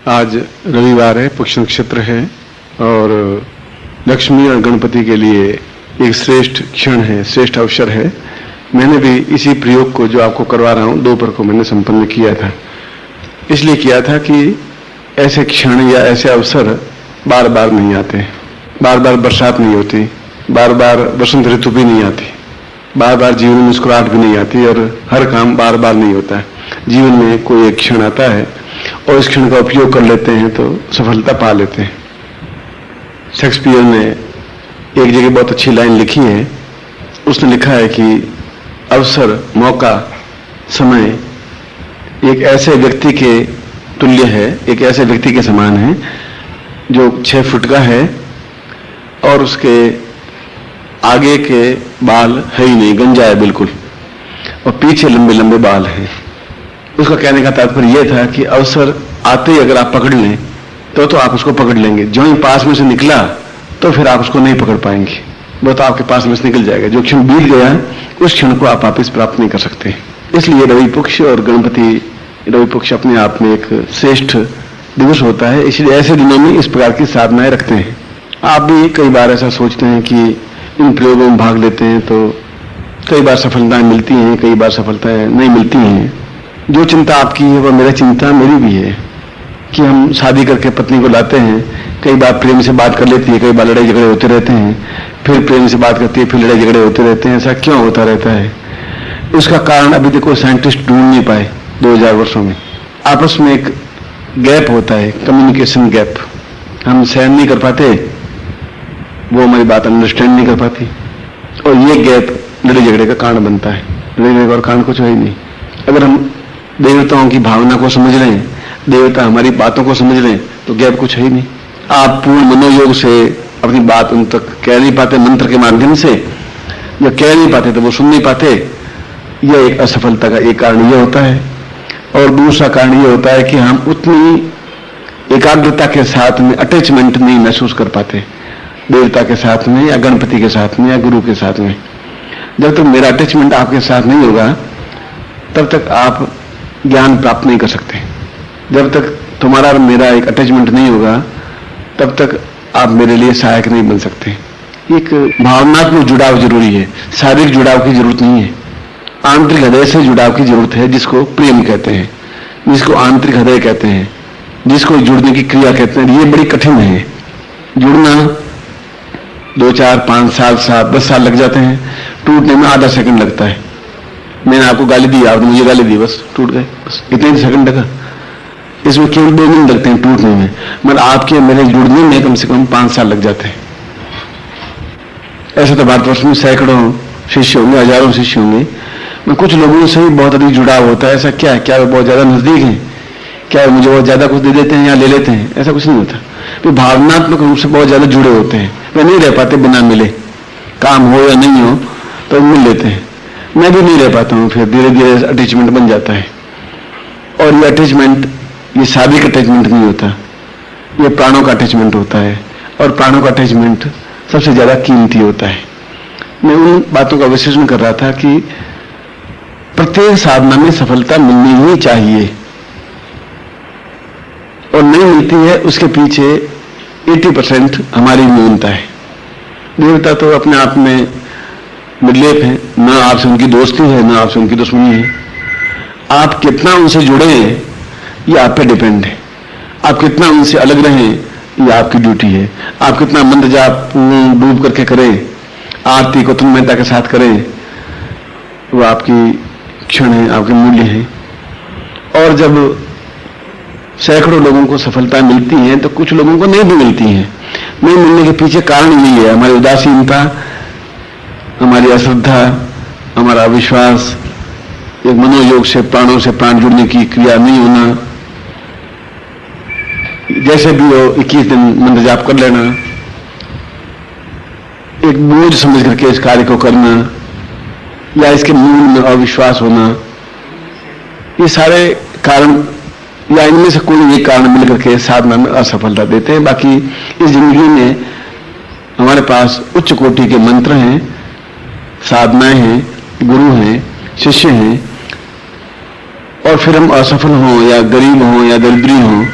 आज रविवार है, पुष्य नक्षत्र है और लक्ष्मी और गणपति के लिए एक श्रेष्ठ क्षण है, श्रेष्ठ अवसर है। मैंने भी इसी प्रयोग को जो आपको करवा रहा हूं दोपहर को मैंने संपन्न किया था। इसलिए किया था कि ऐसे क्षण या ऐसे अवसर बार बार नहीं आते। बार बार बरसात नहीं होती, बार बार वसंत ऋतु भी नहीं आती, बार बार जीवन में मुस्कुराहट भी नहीं आती और हर काम बार बार नहीं होता है। जीवन में कोई एक क्षण आता है और इस क्षण का उपयोग कर लेते हैं तो सफलता पा लेते हैं। शेक्सपियर ने एक जगह बहुत अच्छी लाइन लिखी है। उसने लिखा है कि अवसर, मौका, समय एक ऐसे व्यक्ति के तुल्य है, एक ऐसे व्यक्ति के समान है जो 6 फुट का है और उसके आगे के बाल है ही नहीं, गंजा है बिल्कुल, और पीछे लंबे लंबे बाल हैं। उसका कहने का तात्पर्य यह था कि अवसर आते ही अगर आप पकड़ लें तो आप उसको पकड़ लेंगे। जो ही पास में से निकला तो फिर आप उसको नहीं पकड़ पाएंगे, वो तो आपके पास में से निकल जाएगा। जो क्षण बीत गया उस क्षण को आप वापस प्राप्त नहीं कर सकते। इसलिए रवि पक्ष और गणपति रवि पक्ष अपने आप में एक श्रेष्ठ दिवस होता है। इसलिए ऐसे दिनों में इस प्रकार की साधनाएं रखते हैं। आप भी कई बार ऐसा सोचते हैं कि इन प्रयोगों में भाग लेते हैं तो कई बार सफलताएं मिलती हैं, कई बार सफलताएं नहीं मिलती हैं। जो चिंता आपकी है वह मेरी चिंता मेरी भी है कि हम शादी करके पत्नी को लाते हैं, कई बार प्रेम से बात कर लेती है, कई बार लड़ाई झगड़े होते रहते हैं, फिर प्रेम से बात करती है, फिर लड़ाई झगड़े होते रहते हैं। ऐसा क्यों होता रहता है? उसका कारण अभी तक कोई साइंटिस्ट ढूंढ नहीं पाए। 2000 वर्षों में आपस में एक गैप होता है, कम्युनिकेशन गैप। हम सहन नहीं कर पाते, वो हमारी बात अंडरस्टैंड नहीं कर पाती और ये गैप लड़ाई झगड़े का कारण बनता है। लड़ाई झगड़े का कारण कुछ है ही नहीं। अगर हम देवताओं की भावना को समझ रहे हैं, देवता हमारी बातों को समझ रहे हैं तो गैप कुछ है ही नहीं। आप पूर्ण मनोयोग से अपनी बात उन तक कह नहीं पाते, मंत्र के माध्यम से या कह नहीं पाते तो वो सुन नहीं पाते। यह एक असफलता का एक कारण यह होता है। और दूसरा कारण यह होता है कि हम उतनी एकाग्रता के साथ में अटैचमेंट नहीं महसूस कर पाते देवता के साथ में या गणपति के साथ में या गुरु के साथ में। जब तक मेरा अटैचमेंट आपके साथ नहीं होगा तब तक आप ज्ञान प्राप्त नहीं कर सकते। जब तक तुम्हारा और मेरा एक अटैचमेंट नहीं होगा तब तक आप मेरे लिए सहायक नहीं बन सकते। एक भावनात्मक जुड़ाव जरूरी है, शारीरिक जुड़ाव की जरूरत नहीं है। आंतरिक हृदय से जुड़ाव की जरूरत है, जिसको प्रेम कहते हैं, जिसको आंतरिक हृदय कहते हैं, जिसको जुड़ने की क्रिया कहते हैं। ये बड़ी कठिन है। जुड़ना 2, 4, 5 साल, 7, 10 साल लग जाते हैं, टूटने में आधा सेकंड लगता है। मैंने आपको गाली दी, आपने मुझे गाली दी, बस टूट गए, बस इतने सेकंड लगा। इसमें केवल 2 मिनट लगते हैं टूटने में, मगर आपके मेरे जुड़ने में कम से कम 5 साल लग जाते हैं। ऐसे तो भारतवर्ष में सैकड़ों शिष्य होंगे, हजारों शिष्य होंगे, मैं कुछ लोगों से ही बहुत अधिक जुड़ाव होता है। ऐसा क्या है? क्या वे बहुत ज्यादा नजदीक हैं? क्या मुझे बहुत ज्यादा कुछ दे देते हैं या ले लेते हैं? ऐसा कुछ नहीं होता। वे भावनात्मक रूप से बहुत ज्यादा जुड़े होते हैं। वे नहीं रह पाते बिना मिले, काम हो या नहीं हो तो मिल लेते हैं। मैं भी नहीं रह पाता हूं, फिर धीरे धीरे अटैचमेंट बन जाता है। और ये अटैचमेंट, ये शारीरिक अटैचमेंट नहीं होता, ये प्राणों का अटैचमेंट होता है। और प्राणों का अटैचमेंट सबसे ज्यादा कीमती होता है। मैं उन बातों का विश्लेषण कर रहा था कि प्रत्येक साधना में सफलता मिलनी ही चाहिए और नहीं मिलती है उसके पीछे 80% हमारी न्यूनता है। देवता तो अपने आप में निर्लेप है, न आपसे उनकी दोस्ती है न आपसे उनकी दुश्मनी है। आप कितना उनसे जुड़े हैं ये आप पे डिपेंड है। आप कितना उनसे अलग रहें ये आपकी ड्यूटी है। आप कितना मंत्र जाप डूब करके करें, आरती को तन्मयता के साथ करें, वो आपकी क्षण है, आपके मूल्य है। और जब सैकड़ों लोगों को सफलता मिलती है तो कुछ लोगों को नहीं भी मिलती है। नहीं मिलने के पीछे कारण यही है, हमारी उदासीनता, हमारी अश्रद्धा, हमारा विश्वास, एक मनोयोग से प्राणों से प्राण जुड़ने की क्रिया नहीं होना। जैसे भी हो 21 दिन मंत्र जाप कर लेना, एक बोझ समझ करके इस कार्य को करना या इसके मूल में अविश्वास होना, ये सारे कारण या इनमें से कोई एक कारण मिलकर के साधना में असफलता देते हैं। बाकी इस जिंदगी में हमारे पास उच्च कोटि के मंत्र हैं, साधनाएं हैं, गुरु हैं, शिष्य हैं, और फिर हम असफल हों या गरीब हों या दरिद्री हों,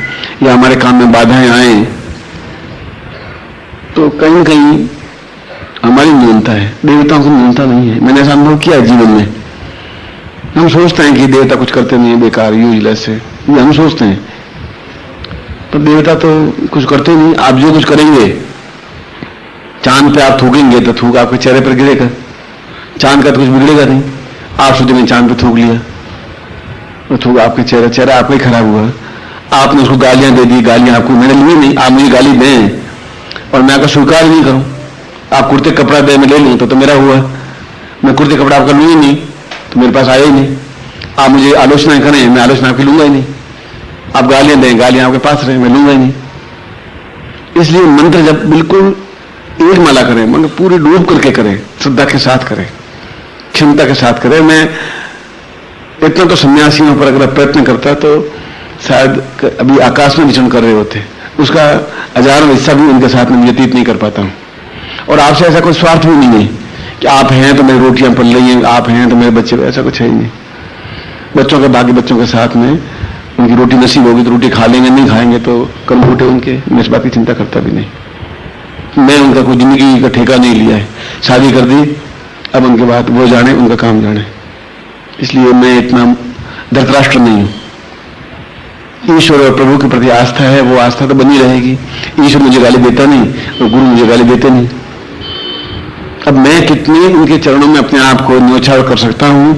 या हमारे काम में बाधाएं आए तो कहीं न कहीं हमारी न्यूनता है, देवताओं की न्यूनता नहीं है। मैंने ऐसा अनुभव किया जीवन में। हम सोचते हैं कि देवता कुछ करते नहीं है, बेकार, यूजलेस है, ये हम सोचते हैं, पर देवता तो कुछ करते नहीं। आप जो कुछ करेंगे, चांद पे आप थूकेंगे तो थूक आपके चेहरे पर गिरेगा, चांद का तो कुछ बिगड़ेगा नहीं। आप सोचते मैं चांद पे थूक लिया, वो थूक आपके चेहरा आपका ही खराब हुआ। आपने उसको गालियां दे दी, गालियां आपको मैंने ली नहीं, आप मुझे गाली दें और मैं आपका स्वीकार नहीं करूं। आप कुर्ते कपड़ा दे, मैं ले लूं तो मेरा हुआ। मैं कुर्ते कपड़ा आपका लूंगी नहीं तो मेरे पास आया ही नहीं। आप मुझे आलोचना करें, मैं आलोचना आपकी लूंगा ही नहीं। आप गालियां दें, गालियां आपके पास रहे, मैं लूंगा ही नहीं। इसलिए मंत्र जब बिल्कुल एक माला करें, मतलब पूरी डूब करके करें, श्रद्धा के साथ करें, क्षमता के साथ करें। मैं इतना तो सन्यासियों पर अगर प्रयत्न करता तो शायद अभी आकाश में विचरण कर रहे होते, उसका हजारों हिस्सा भी उनके साथ में व्यतीत नहीं कर पाता हूं। और आपसे ऐसा कोई स्वार्थ भी नहीं है कि आप हैं तो मेरी रोटियां पल रही हैं, आप हैं तो मेरे बच्चे, ऐसा कुछ है ही नहीं। बच्चों के, बाकी बच्चों के साथ में उनकी रोटी नसीब होगी तो रोटी खा लेंगे, नहीं खाएंगे तो कल फूटे उनके, मैं इस बात की चिंता करता भी नहीं। मैं उनका कोई जिंदगी का ठेका नहीं लिया है, शादी कर दी, अब उनके बाद वो जाने, उनका काम जाने। इसलिए मैं इतना धृतराष्ट्र नहीं हूं। ईश्वर और प्रभु के प्रति आस्था है, वो आस्था तो बनी रहेगी। ईश्वर मुझे गाली देता नहीं और गुरु मुझे गाली देते नहीं। अब मैं कितनी उनके चरणों में अपने आप को न्योछावर कर सकता हूं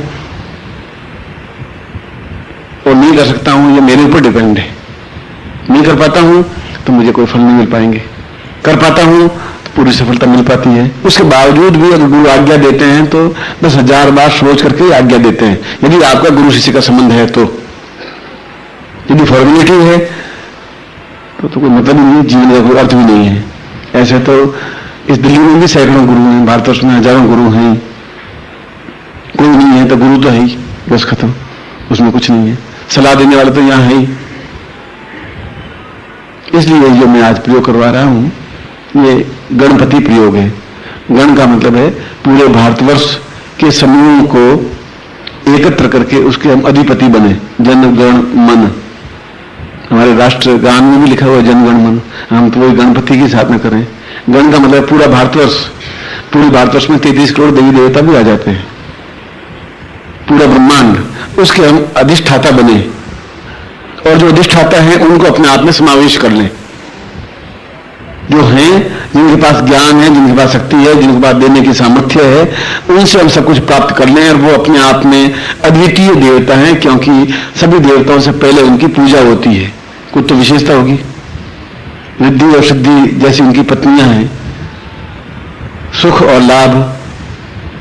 और नहीं कर सकता हूं, ये मेरे ऊपर डिपेंड है। नहीं कर पाता हूं तो मुझे कोई फल नहीं मिल पाएंगे, कर पाता हूं तो पूरी सफलता मिल पाती है। उसके बावजूद भी अगर गुरु आज्ञा देते हैं तो 10,000 बार सोच करके आज्ञा देते हैं। यदि आपका गुरु शिष्य का संबंध है तो, यदि फॉर्मेलिटी है तो कोई मतलब नहीं, जीवन का कोई अर्थ भी नहीं है। ऐसे तो इस दिल्ली में भी सैकड़ों गुरु हैं, भारतवर्ष में हजारों गुरु हैं, कोई नहीं है तो गुरु तो है ही, बस खत्म, उसमें कुछ नहीं है। सलाह देने वाले तो यहां है ही। इसलिए जो मैं आज प्रयोग करवा रहा हूं ये गणपति प्रयोग है। गण का मतलब है पूरे भारतवर्ष के समूह को एकत्र करके उसके हम अधिपति बने। जन गण मन, हमारे राष्ट्रगान में भी लिखा हुआ है जन गण मन, हम तो वही गणपति के साथ में करें। गण का मतलब पूरा भारतवर्ष, पूरे भारतवर्ष में 33 करोड़ देवी देवता भी आ जाते हैं, पूरा ब्रह्मांड, उसके हम अधिष्ठाता बने और जो अधिष्ठाता है उनको अपने आप में समावेश कर लें। जो हैं, जिनके पास ज्ञान है, जिनके पास शक्ति है, जिनके पास देने की सामर्थ्य है, उनसे हम सब कुछ प्राप्त कर लें और वो अपने आप में अद्वितीय देवता हैं, क्योंकि सभी देवताओं से पहले उनकी पूजा होती है। कुछ तो विशेषता होगी। रिद्धि और सिद्धि जैसी उनकी पत्नियां हैं, सुख और लाभ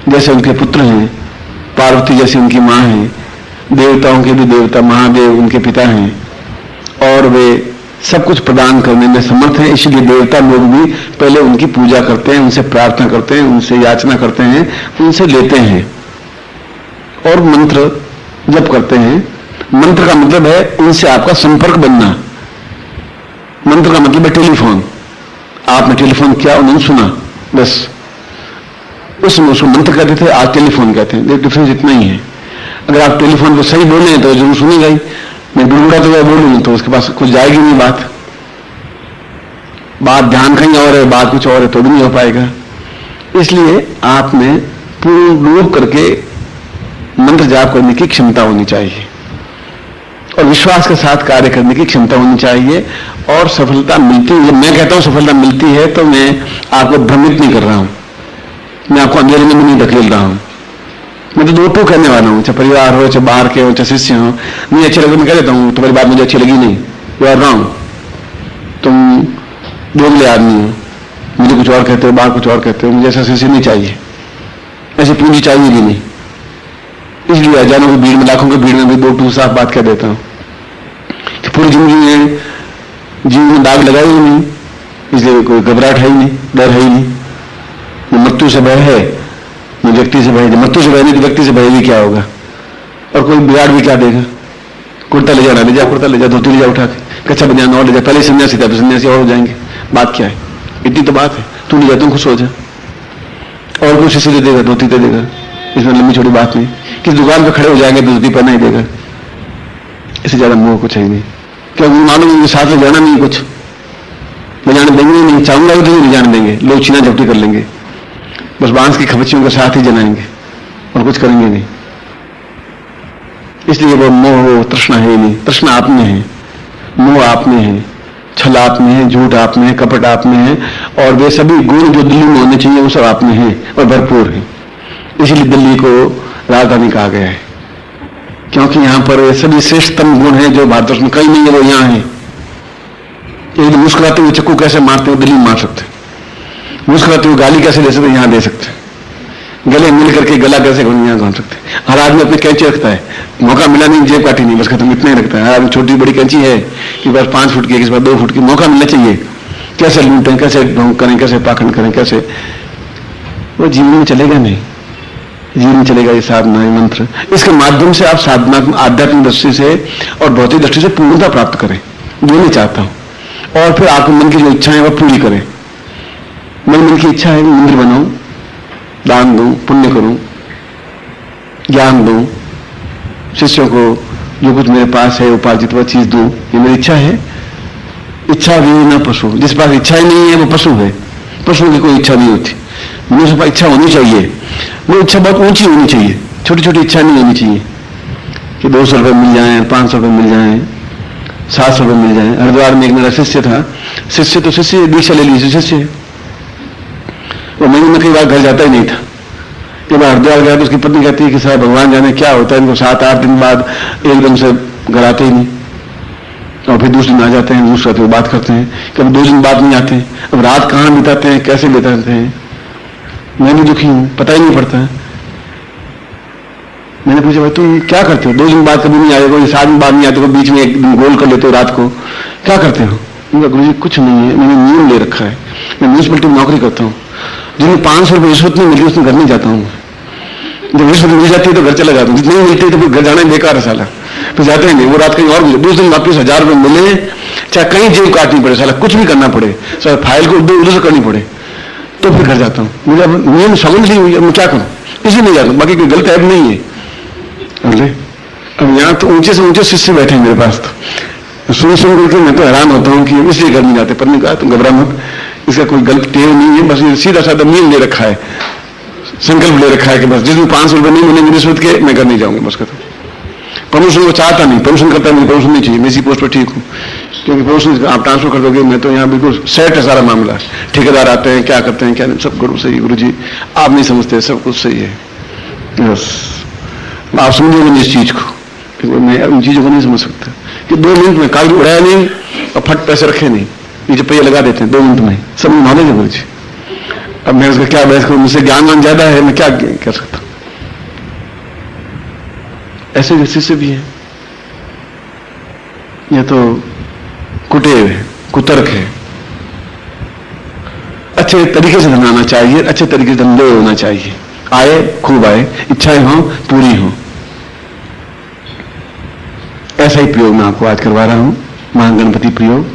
जैसे उनके पुत्र हैं, पार्वती जैसी उनकी मां है, देवताओं के भी देवता महादेव उनके पिता हैं और वे सब कुछ प्रदान करने में समर्थ हैं। इसलिए देवता लोग भी पहले उनकी पूजा करते हैं, उनसे प्रार्थना करते हैं, उनसे याचना करते हैं, उनसे लेते हैं और मंत्र जप करते हैं। मंत्र का मतलब है उनसे आपका संपर्क बनना। मंत्र का मतलब है टेलीफोन। आपने टेलीफोन किया, उन्होंने सुना, बस उसमें उसको मंत्र कहते थे, आज टेलीफोन कहते हैं। डिफरेंस इतना ही है। अगर आप टेलीफोन को सही बोले तो जरूर सुनेगा ही। मैं गुड़गुड़ा तो बोलूं तो उसके पास कुछ जाएगी नहीं बात ध्यान कहीं और है, बात कुछ और है तो भी नहीं हो पाएगा। इसलिए आप में पूर्ण रूप करके मंत्र जाप करने की क्षमता होनी चाहिए और विश्वास के साथ कार्य करने की क्षमता होनी चाहिए और सफलता मिलती है। मैं कहता हूं सफलता मिलती है तो मैं आपको भ्रमित नहीं कर रहा हूं, मैं आपको अंधेरे में नहीं धकेल रहा हूं। मैं तो दो टू कहने वाला हूं, चाहे परिवार हो, चाहे बाहर के हो, चाहे शिष्य हो। नहीं अच्छे लगे मैं कह देता हूं, तुम्हारी बात मुझे अच्छी लगी नहीं, यू आर रॉन्ग, तुम दोगले आदमी हो, मुझे कुछ और कहते हो, बाहर कुछ और कहते हो। मुझे ऐसा शिष्य नहीं चाहिए, ऐसी पूंजी चाहिए भी नहीं। इसलिए हजारों की भीड़ में, लाखों की भीड़ में भी दो टू साफ बात कह देता हूं कि पूरी जिंदगी में जीव में दाग लगाए ही नहीं, इसलिए कोई घबराहट है ही नहीं, डर है ही नहीं। मृत्यु से भय है, व्यक्ति से भय, मृत्यु से भय नहीं तो व्यक्ति से भय भी क्या होगा और कोई बिगाड़ भी क्या देगा। कुर्ता ले जाना, ले जा कुर्ता, ले जा धोती, ले जा उठा के, कच्चा बनियान और ले जा। पहले सन्यासी था तो सन्यासी और हो जाएंगे, बात क्या है, इतनी तो बात है। तू ले जा, तुम खुश हो जा, और कुछ इसी दे देगा, धोती दे देगा, इसमें लंबी छोटी बात नहीं। किस दुकान पर खड़े हो जाएंगे तो धोती पहना ही देगा, इससे ज्यादा मोह कुछ है ही नहीं। क्योंकि मालूम उनके साथ में जाना नहीं, कुछ मैं जाने देंगे नहीं, चाहूंगा भी नहीं जाने देंगे, लोग छीना झपटी कर लेंगे, बस बांस की खपच्चियों के साथ ही जलाएंगे और कुछ करेंगे नहीं। इसलिए वो मोह, वो तृष्णा है ही नहीं। तृष्णा आप में है, मोह आप में है, छल आप में है, झूठ आप में है, कपट आप में है, और वे सभी गुण जो दिल्ली में होने चाहिए वो सब आप में है और भरपूर है। इसलिए दिल्ली को राजधानी कहा गया है, क्योंकि यहां पर सभी श्रेष्ठतम गुण है जो भारतवर्ष में कहीं नहीं है, वो यहां है। एक मुस्कुराते हुए चक्कू कैसे मारते हो दिल्ली में मार सकते, मुस्कुराते हुए गाली कैसे दे सकते यहां दे सकते, गले मिल करके गला कैसे यहां घोंट सकते। हर आदमी अपनी कैंची रखता है, मौका मिला नहीं जेब काटी नहीं, बस खत्म, इतना ही रखता है। हर आदमी छोटी बड़ी कैंची है कि बस 5 फुट की, किस बार 2 फुट की, मौका मिलना चाहिए। कैसे लूटें, कैसे ढोंग करें, कैसे पाखंड करें, कैसे, वो जीवन में चलेगा नहीं, जीवन में चलेगा ये साधना, ये मंत्र। इसके माध्यम से आप साधनात्मक आध्यात्मिक दृष्टि से और भौतिक दृष्टि से पूर्णता प्राप्त करें, जो मैं चाहता हूं, और फिर आपके मन की जो इच्छा है वह पूरी करें। मन की इच्छा है मंदिर बनाऊं, दान दूं, पुण्य करूं, ज्ञान दूं, शिष्यों को जो कुछ मेरे पास है उपार्जित वह चीज दूं, ये मेरी इच्छा है। इच्छा भी ना पशु, जिस पास इच्छा ही नहीं है वो पशु है। पशुओं की कोई इच्छा नहीं होती, मनुष्य के पास इच्छा होनी चाहिए। वो इच्छा बहुत ऊंची होनी चाहिए, छोटी छोटी इच्छा नहीं होनी चाहिए कि 200 रुपये मिल जाए, 500 रुपये मिल जाए, 700 रुपये मिल जाए। हरिद्वार में एक मेरा शिष्य था, शिष्य तो शिष्य, दीक्षा ले लीजिए शिष्य, वो महीने में कई बार घर जाता ही नहीं था। एक बार हरिद्वार गया तो उसकी पत्नी कहती है कि साहब भगवान जाने क्या होता है, इनको 7-8 दिन बाद एकदम से घर आते ही नहीं, और फिर दूसरे दिन आ जाते हैं, दूसरा तो बात करते हैं, कभी 2 दिन बाद नहीं आते हैं। अब रात कहाँ बिताते हैं, कैसे बिताते हैं, मैं भी दुखी हूं, पता ही नहीं पड़ता है। मैंने पूछा भाई तुम क्या करते हो, 2 दिन बाद कभी नहीं आए, कोई 7 दिन बाद नहीं आते, बीच में एक दिन गोल कर लेते हो रात को, क्या करते हो? गुरु जी कुछ नहीं है, मैंने नियम ले रखा है, मैं म्यूनिसिपलिटी में नौकरी करता हूँ, जिन्हें 500 रुपये रिश्वत नहीं मिलती उसमें घर नहीं जाता हूँ। जब रिश्वत मिल जाती है तो घर चला जाता हूँ, जितनी नहीं मिलती है तो फिर घर जाना बेकार है साला, फिर जाते ही नहीं। वो रात कहीं और दूसरे दिन वापिस 1000 रुपये मिले, चाहे कहीं जेब काटनी पड़े साला, कुछ भी करना पड़े, साला फाइल को उधर से करनी पड़े, तो फिर घर जाता हूँ। मुझे अब नियम समझ नहीं हुई, अब मैं क्या करूँ, इसलिए नहीं जाता, बाकी कोई गलत ऐप नहीं है। अरे अब यहाँ तो ऊंचे से ऊंचे शिष्य बैठे हैं मेरे पास, तो सुन करके मैं तो हैरान होता हूँ कि इसलिए घर नहीं जाते। पर नहीं कहा तुम घबरा मत, इसका कोई गलत टेव नहीं है, बस ये सीधा साधा नियम ले रखा है, संकल्प ले रखा है कि बस जिस दिन 500 रुपये नहीं मिलेंगे रिश्वत के, मैं घर नहीं जाऊंगा, बस खत्म। प्रमोशन को चाहता नहीं, प्रमोशन करता नहीं, प्रमोशन नहीं चाहिए, मैं इसी पोस्ट पर ठीक हूँ, क्योंकि प्रमोशन आप ट्रांसफर कर दोगे, मैं तो यहाँ बिल्कुल सेट है सारा मामला। ठेकेदार आते हैं, क्या करते हैं क्या नहीं, सब गुरु सही, गुरु जी आप नहीं समझते, सब कुछ सही है, बस आप समझोगे इस चीज को, मैं उन चीजों को नहीं समझ सकता कि 2 मिनट में कागज उड़ाया नहीं और फट पैसे रखे नहीं, नीचे पहिए लगा देते हैं 2 मिनट में, सब नॉलेज है गुरु जी। अब मैं उसका क्या बहस करूं, मुझसे ज्ञानवान ज्यादा है, मैं क्या कर सकता हूं। ऐसे शिष्य भी है, यह तो कुटेव है, कुतर्क है। अच्छे तरीके से धन आना चाहिए, अच्छे तरीके से धन होना चाहिए, आए खूब आए, इच्छाएं हो पूरी हो। ऐसा ही प्रयोग मैं आपको आज करवा रहा हूं, महागणपति प्रयोग,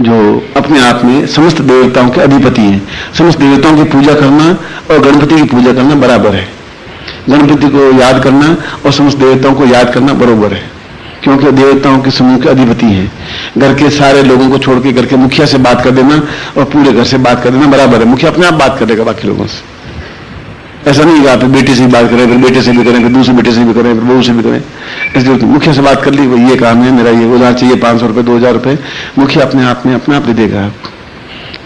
जो अपने आप में समस्त देवताओं के अधिपति हैं। समस्त देवताओं की पूजा करना और गणपति की पूजा करना बराबर है। गणपति को याद करना और समस्त देवताओं को याद करना बराबर है, क्योंकि देवताओं के समूह के अधिपति हैं। घर के सारे लोगों को छोड़ के घर के मुखिया से बात कर देना और पूरे घर से बात कर देना बराबर है। मुखिया अपने आप बात करेगा बाकी लोगों से, ऐसा नहीं कि आप बेटे से भी बात करें, फिर बेटे से भी करें, फिर दूसरे बेटे से भी करें, फिर बहू से भी करें। इसलिए मुखिया से बात कर ली, वो ये काम है मेरा, ये उधार चाहिए 500 रुपये 2000 रुपये, मुखिया अपने आप दे देगा।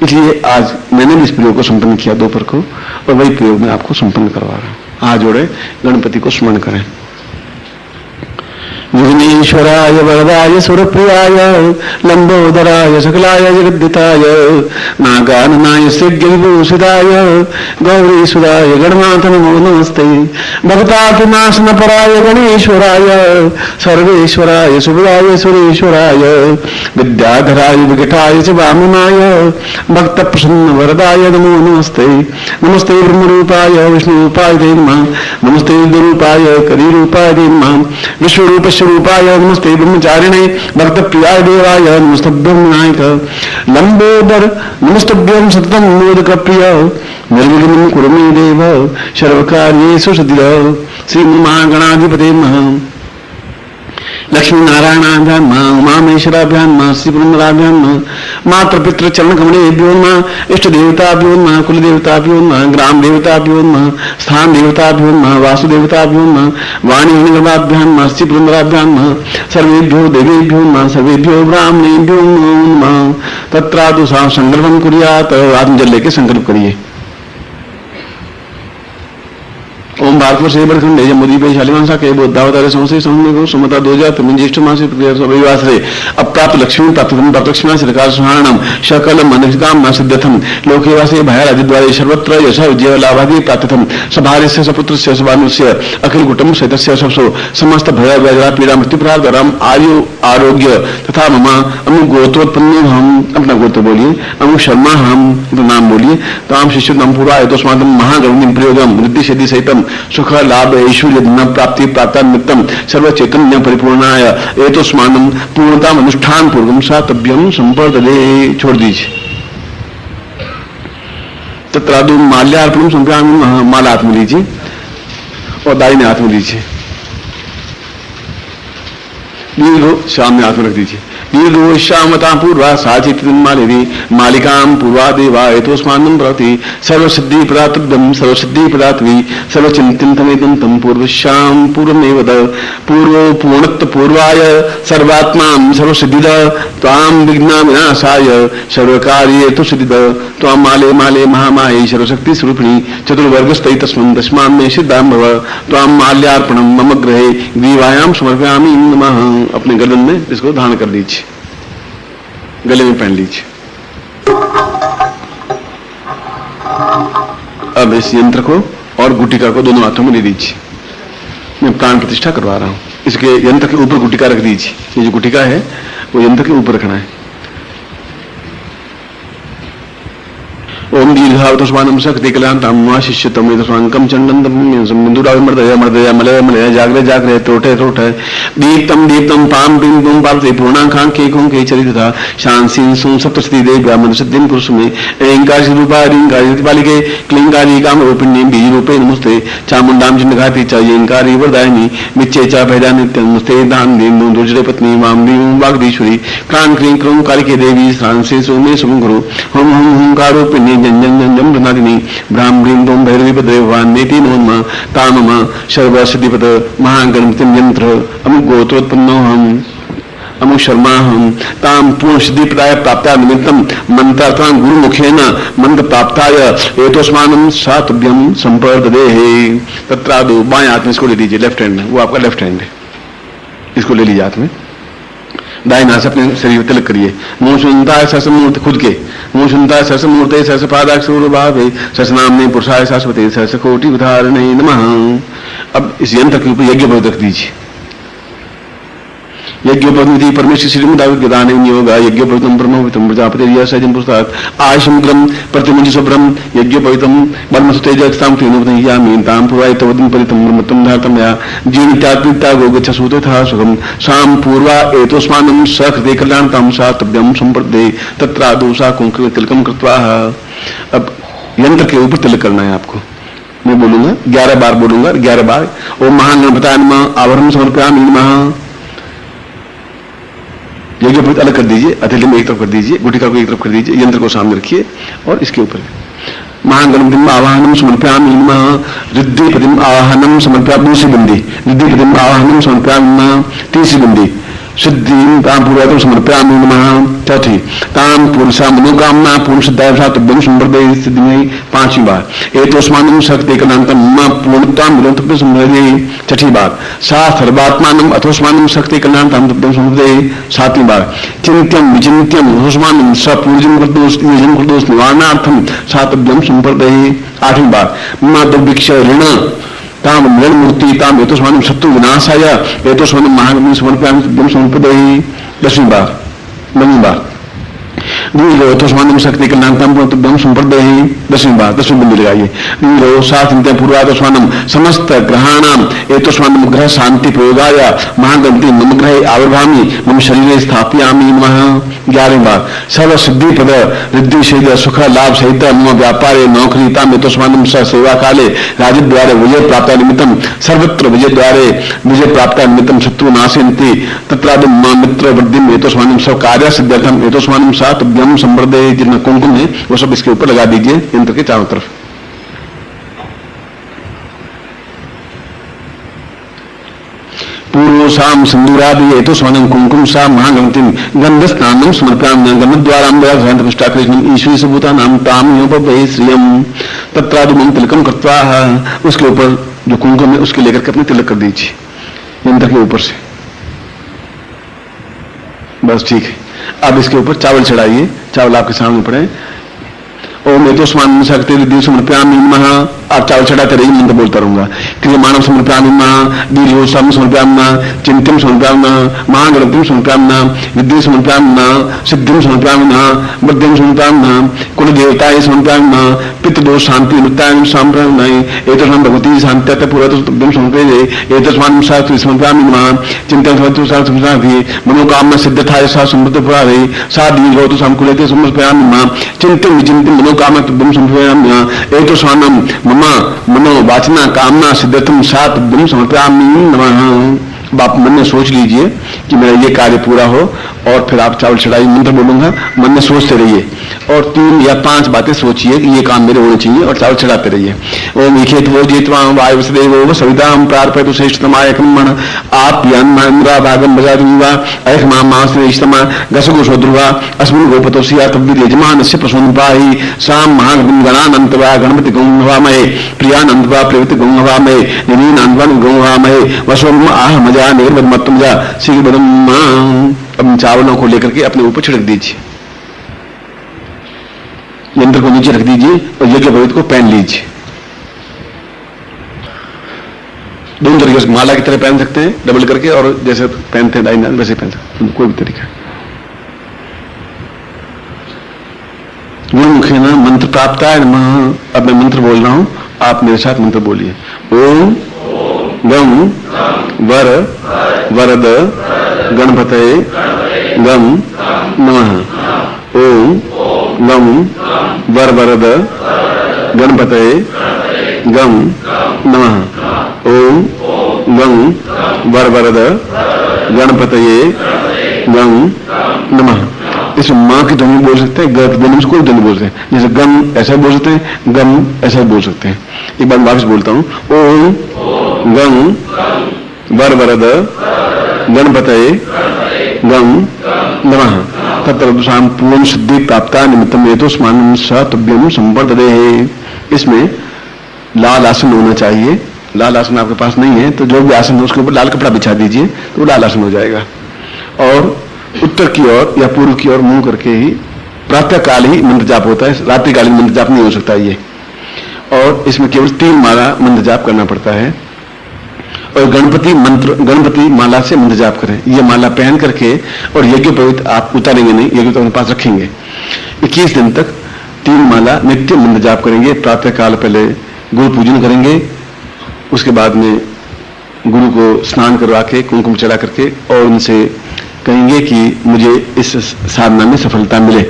इसलिए आज मैंने भी इस प्रयोग को संपन्न किया दोपहर को, और वही प्रयोग मैं आपको संपन्न करवा रहा हूँ। हाथ जोड़े, गणपति को स्मरण करें। विघ्नेश्वराय वरदाय सुरप्रियाय लंबोदराय सकलाय जगद्दिताय नागाननाय सिद्धिविभूषिताय गौरीसुराय गणनाथ नमो नमस्ते। भक्तातिनाशनपराय गणेश्वराय सर्वेश्वराय सुभदाय सुरेश्वराय विद्याधराय विकटाय च वामनाय भक्त प्रसन्न वरदाय नमो नमस्ते। नमस्ते ब्रह्मरूपाय विष्णुरूपाय ते नमः, नमस्ते विद्युरूपाय कलिरूपाय ते नमः, विश्वरूप स्वरूपाय नमस्ते ब्रह्मचारिणे भक्त प्रियाय देवाय नमस्तभ्यं विनायक लंबोदर नमस्तभ्यं सततं मोदक प्रिय निर्विघ्नं कुरु मे देव सर्वकार्येषु सिद्धिः। श्री महागणाधिपते नमः। लक्ष्मी नारायणाभ्याम उमामेश्वराभ्याम श्री पुरंदराभ्याम मात्र पितृ चरण कमलेभ्यो नमः इष्ट देवताभ्यो नमः कुल देवताभ्यो नमः ग्राम देवताभ्यो नमः स्थान देवताभ्यो नमः वासुदेवताभ्यो नमः वाणी निगमाभ्याम श्री पुरंदराभ्याम सर्वेभ्यो देवेभ्यो नमः सर्वेभ्यो ब्राह्मणेभ्यो नमः। तत्रादु सा संकल्पम कुर्यात। आत्मजल लेके संकल्प करिए। ओम भारतवर्ष बड़खंडे जमुदीपे शालिमांसा के बोधावतारे संशय समन्वय को समता दो जात ज्येष्ठ मासे रविवासरे अप्राप्त लक्ष्मी प्राप्तम प्राप्तलक्ष्मी श्रीकार सुहाणम सकल मनकामना सिद्धथम लोकेवासे भयादिद्वारे सर्वत्र यश विजय लाभादि प्राप्तथम सभार्यस्य सपुत्रस्य सभानुस्य अखिल कुटुंब सहितस्य सबसो समस्त भय व्याजरा पीड़ा मृत्यु प्रारम आयु आरोग्य तथा ममा अमु गोत्रोत्पन्न हम अपना गोत्र बोलिए अमु शर्मा हम नाम बोलिए ताम शिष्य नाम पूरा तस्मादम महागणिम प्रयोगम वृद्धि सिद्धि सहितम सुख लाभ ऐश्वर्य धन प्राप्ति प्राप्तान्वितम सर्व चैतन्य परिपूर्णाय एतस्मानं पूर्णता अनुष्ठान पूर्वम सातभ्यम संपर्दले। छोड़ दीजिए। तत्रादु माल्यार्पणम संप्राम माला हाथ में लीजिए और दाहिने हाथ में लीजिए। सामने हाथ में रख दीजिए। दीर्घो श्यामता पूर्वा साचित मालिनी मालिकाम पूर्वा देवा एतोस्मानं प्रति सर्वसिद्धि पदार्थम सर्वसिद्धि पदार्थवी सर्वचिंतनमेदं तम पूर्वश्याम पूर्वमेव पूर्व पूर्णत्व पूर्वाय सर्वात्मा सर्वसिद्धिद त्वां विघ्ना विनाशाय सर्वकार्ये तु सिद्धिद त्वां माले माले महामाये सर्वशक्ति स्वरूपिणी चतुर्वर्गस्थै तस्मिन् तस्मान् मे सिद्धां भव त्वां माल्यार्पणं मम गृहे दीवायां समर्पयामि नमः। अपने गलन में इसको धारण कर लीजिए। गले में पहन लीजिए। अब इस यंत्र को और गुटिका को दोनों हाथों में ले लीजिए। मैं प्राण प्रतिष्ठा करवा रहा हूं। इसके यंत्र के ऊपर गुटिका रख दीजिए। ये जो गुटिका है वो यंत्र के ऊपर रखना है। ओम दीर्घावतस्मानं शक्ति कल्याणं शिष्यतम यतस्मांकम चंडनम बिंदुराव मर्दय मर्दय Malay Malay जागरे जागरे त्रोटे त्रोटे Deeptam Deeptam palm पिं पुं Parvati पूर्णांकां केकुं के चरिता शांसीं सुं सप्तशती देव्या मनसिद्धिं पुरुषमे ऐंकारी रूपा रींकारी पालिके क्लींकारी काम रूपिणी बीज रूपे नमस्ते चामुंडां चिन्नघाती च ऐंकारी वरदायिनी मिच्चे च भैदा नित्यं नमस्ते दान देनु दुर्जय पत्नी वामदी वागदीश्वरी क्रां क्रीं क्रूं कालिके देवी श्रांसी सुमे सुमंगुरु हम हम हुंकारोपिणी जन जन जन जम प्रणादिनी ब्राह्मणी दोम भैरवी पदेवान्नेति नोन्म तामम सर्व सिद्धिपद महागणपतिम यंत्र अमुक गोत्रोत्पन्नो हम अमुक शर्मा हम ताम पूर्ण सिद्धिपदाय प्राप्ता निमित्तम मंत्रार्थान गुरु मुखेन मंत्र प्राप्ताय एतोस्मानं सातभ्यम संपर्ददेहि। तत्रादु बाएं हाथ में इसको ले लीजिए। लेफ्ट हैंड वो आपका लेफ्ट हैंड है। इसको ले लीजिए हाथ में। दाहिने हाथ से अपने शरीर तिलक करिए। मुंह सुनता सरसमूर्ति खुद के मुंह सुनता सरसमूर्ति सरसपादाक्षरभावे सरसनामने पुरुषाय शाश्वते सरसकोटि उदाहरणे नमः। अब इस यंत्र के ऊपर यज्ञोपवीत रख दीजिए। यज्ञोपवीति परमेश्वर श्रीमदान योगा यज्ञोपवीतम ब्रह्मवितम प्रजापति सजन पुस्तक आयुषमुग्रम प्रतिमुंज शुभ्रम यज्ञोपवीतम ब्रह्मसुतेजस्ताम तीनोपयामी ताम पुरायतवदं परितम ब्रह्मत्वं धातम या जीवितात्मिता गोगच्छ सूतेथा सुखम शाम पूर्वा एतोस्मानं सकृते कल्याणतां सातभ्यं संप्रदे तत्रादु सा कुंकुम तिलकम कृत्वा। अब यंत्र के ऊपर तिलक करना है आपको। मैं बोलूंगा 11 बार बोलूंगा 11 बार। ओम महागणपताय नमः आवरणं समर्पयामि नमः। यज्ञोपवीत अलग कर दीजिए। हथेली में एक तरफ कर दीजिए। गुटिका को एक तरफ कर दीजिए। यंत्र को सामने रखिए और इसके ऊपर महागणपतिम आवाहनम समर्पयामि नमः। रिद्धिपतिम आवाहनम समर्पयामि दूसरी बंदी। रिद्धिपतिम आवाहनम समर्पयामि नमः तीसरी बंदी। सिद्धिं तां पूर्वतम समर्पयामि नमः चौथी। तां पुरुषा मनोकामना पूर्ण सिद्धाय सातभ्यं संप्रदे सिद्धिमयी पांचवी बार। एतोस्मानं शक्ति कल्याणतं मम पूर्णतां विरोधत्व संप्रदे छठी बार। सा सर्वात्मानं अथोस्मानं शक्ति कल्याणतं तत्त्वं संप्रदे सातवीं बार। चिंत्यं विचिंत्यं अथोस्मानं सपूर्जं कृतोस् निजं कृतोस् निवारणार्थं सातभ्यं संप्रदे आठवीं बार। मम दुर्भिक्ष ऋण ताम ऋण मूर्ति ताम एतोस्मानं शत्रु विनाशाय एतोस्मानं महागणपतिं समर्पयामि समर्पयामि 10वीं बार। 9वीं बार। नीलो तो स्वानम शक्ति कल्याणतम ब्रह्म संप्रदाय 10वीं बार 10वीं बिंदी लगाइए। नीलो सात पूर्वा तो स्वानम समस्त ग्रहाणाम ए तो स्वानम ग्रह शांति प्रयोगाय महागंति मम ग्रह आविर्भामी मम शरीर स्थापयामी नमः। 11वीं बार सर्व सिद्धि पद रिद्धि सिद्ध सुख लाभ सहित मम व्यापारे नौकरीता में तो स्वानम स सेवा काले राजद्वारे विजय प्राप्त निमित्तम सर्वत्र विजय द्वारे विजय प्राप्त निमित्तम शत्रु नाशयन्ति तत्रादम मित्र वृद्धि में तो स्वानम सब कार्य सिद्ध्यर्थम ए तो स्वानम सात ब्रह्म संप्रदाय जितना कुमकुम है वो सब इसके ऊपर लगा दीजिए यंत्र के चारों तरफ। पूर्व शाम सिंदूरादि ये तो स्वानम कुमकुम सा महागणति गंध स्नानम समर्पयाम गंध द्वारा पुष्टा कृष्ण ईश्वरी सबूता नाम ताम योपवे श्रियम तत्रादुमं तिलकम कृत्वा उसके ऊपर जो कुमकुम है उसके लेकर के अपने तिलक कर दीजिए यंत्र के ऊपर से। बस ठीक है। अब इसके ऊपर चावल चढ़ाइए। चावल आपके सामने पड़े। ओम ये तो स्वान शक्ति रिद्धि समर्पयामि नमः। आप चावल चढ़ाते रहिए मंत्र बोलता रहूंगा। क्रियमाणम समर्पयामि नमः दीर्घोत्सव समर्पयामि नमः चिंतम समर्पयामि नमः महागणपतिम समर्पयामि नमः विद्युत समर्पयामि नमः सिद्धिम समर्पयामि नमः बुद्धिम समर्पयामि नमः कुल देवताय समर्पयामि नमः पितृदोष शांति निवृत्ताय समर्पयामि नमः एतस्मात् भगवती शांत्यत पुरतः समर्पये एतस्मात् शास्त्र समर्पयामि नमः चिंतन समर्पयामि मनोकामना सिद्धताय सा समृद्ध पुरारे सा दीर्घोतु समकुलेते समर्पयामि नमः चिंतन विचिंतन मनोकामना तुभ्यं समर्पयामि नमः एतस्मान् मम मनो वाचना कामना सिद्धतम सात ब्रह्म समर्पयामि नमः। आप मन में सोच लीजिए कि मेरा ये कार्य पूरा हो और फिर आप चावल चढ़ाइए। मंत्र बोलूंगा मन में सोचते रहिए और 3 या 5 बातें सोचिए कि ये काम मेरे होने चाहिए और चावल चढ़ाते रहिए। ओम इखेत वो जीतवा वायु सदैव सविताम प्रार्पयतु श्रेष्ठतमाय कर्मण आप यन्मान्द्रा भागम बजादुवा अयख मामाश्रेष्ठमा गसगुषो ध्रुवा अस्मिन् गोपतोसिया तब्बि यजमानस्य प्रसन्नपाहि साम महागणानंतवा गणपति गौंहवामहे प्रियानंतवा प्रेवति गौंहवामहे निनीनान्वन गौंहवामहे वसोम आह मजा निर्मत मजा शीघ्र ब्रह्मा। अब चावलों को लेकर के अपने ऊपर छिड़क दीजिए। यंत्र को नीचे रख दीजिए और यज्ञ पवित्र को पहन लीजिए। दोनों तरीके से माला की तरह पहन सकते हैं डबल करके और जैसे पहनते हैं डाइना वैसे पहन सकते हैं कोई भी तरीका। गुरुमुखे न मंत्र प्राप्त है नमः। अब मैं मंत्र बोल रहा हूं आप मेरे साथ मंत्र बोलिए। ओम गम वर वरद गणपतये गम नमः। ओम गम वर वरद गणपतये गम नमः। ओम गम वर वरद गणपतये गम नमः। इस मां की ध्वनि बोल सकते हैं, ग की ध्वनि से कोई ध्वनि बोल सकते हैं। जैसे गम ऐसा बोल सकते हैं, गम ऐसा बोल सकते हैं। एक बार वापस बोलता हूं। ओम गम वर वरद गणपतये गम नमः। तत्र पूर्ण सिद्धि प्राप्ता निमित्तम एतस्मान् स तुभ्यं संवर्धते। इसमें लाल आसन होना चाहिए। लाल आसन आपके पास नहीं है तो जो भी आसन है उसके ऊपर लाल कपड़ा बिछा दीजिए तो लाल आसन हो जाएगा। और उत्तर की ओर या पूर्व की ओर मुंह करके ही प्रातः काल ही मंत्र जाप होता है। रात्रि कालीन मंत्र जाप नहीं हो सकता ये। और इसमें केवल 3 माला मंत्र जाप करना पड़ता है। और गणपति माला से मंत्र जाप करें। ये माला पहन करके और यज्ञ पवित्र आप उतारेंगे नहीं, यज्ञ तो अपने पास रखेंगे। 21 दिन तक 3 माला नित्य मंत्र जाप करेंगे। प्रातः काल पहले गुरु पूजन करेंगे, उसके बाद में गुरु को स्नान करवा के कुमकुम चढ़ा करके और उनसे कहेंगे कि मुझे इस साधना में सफलता मिले।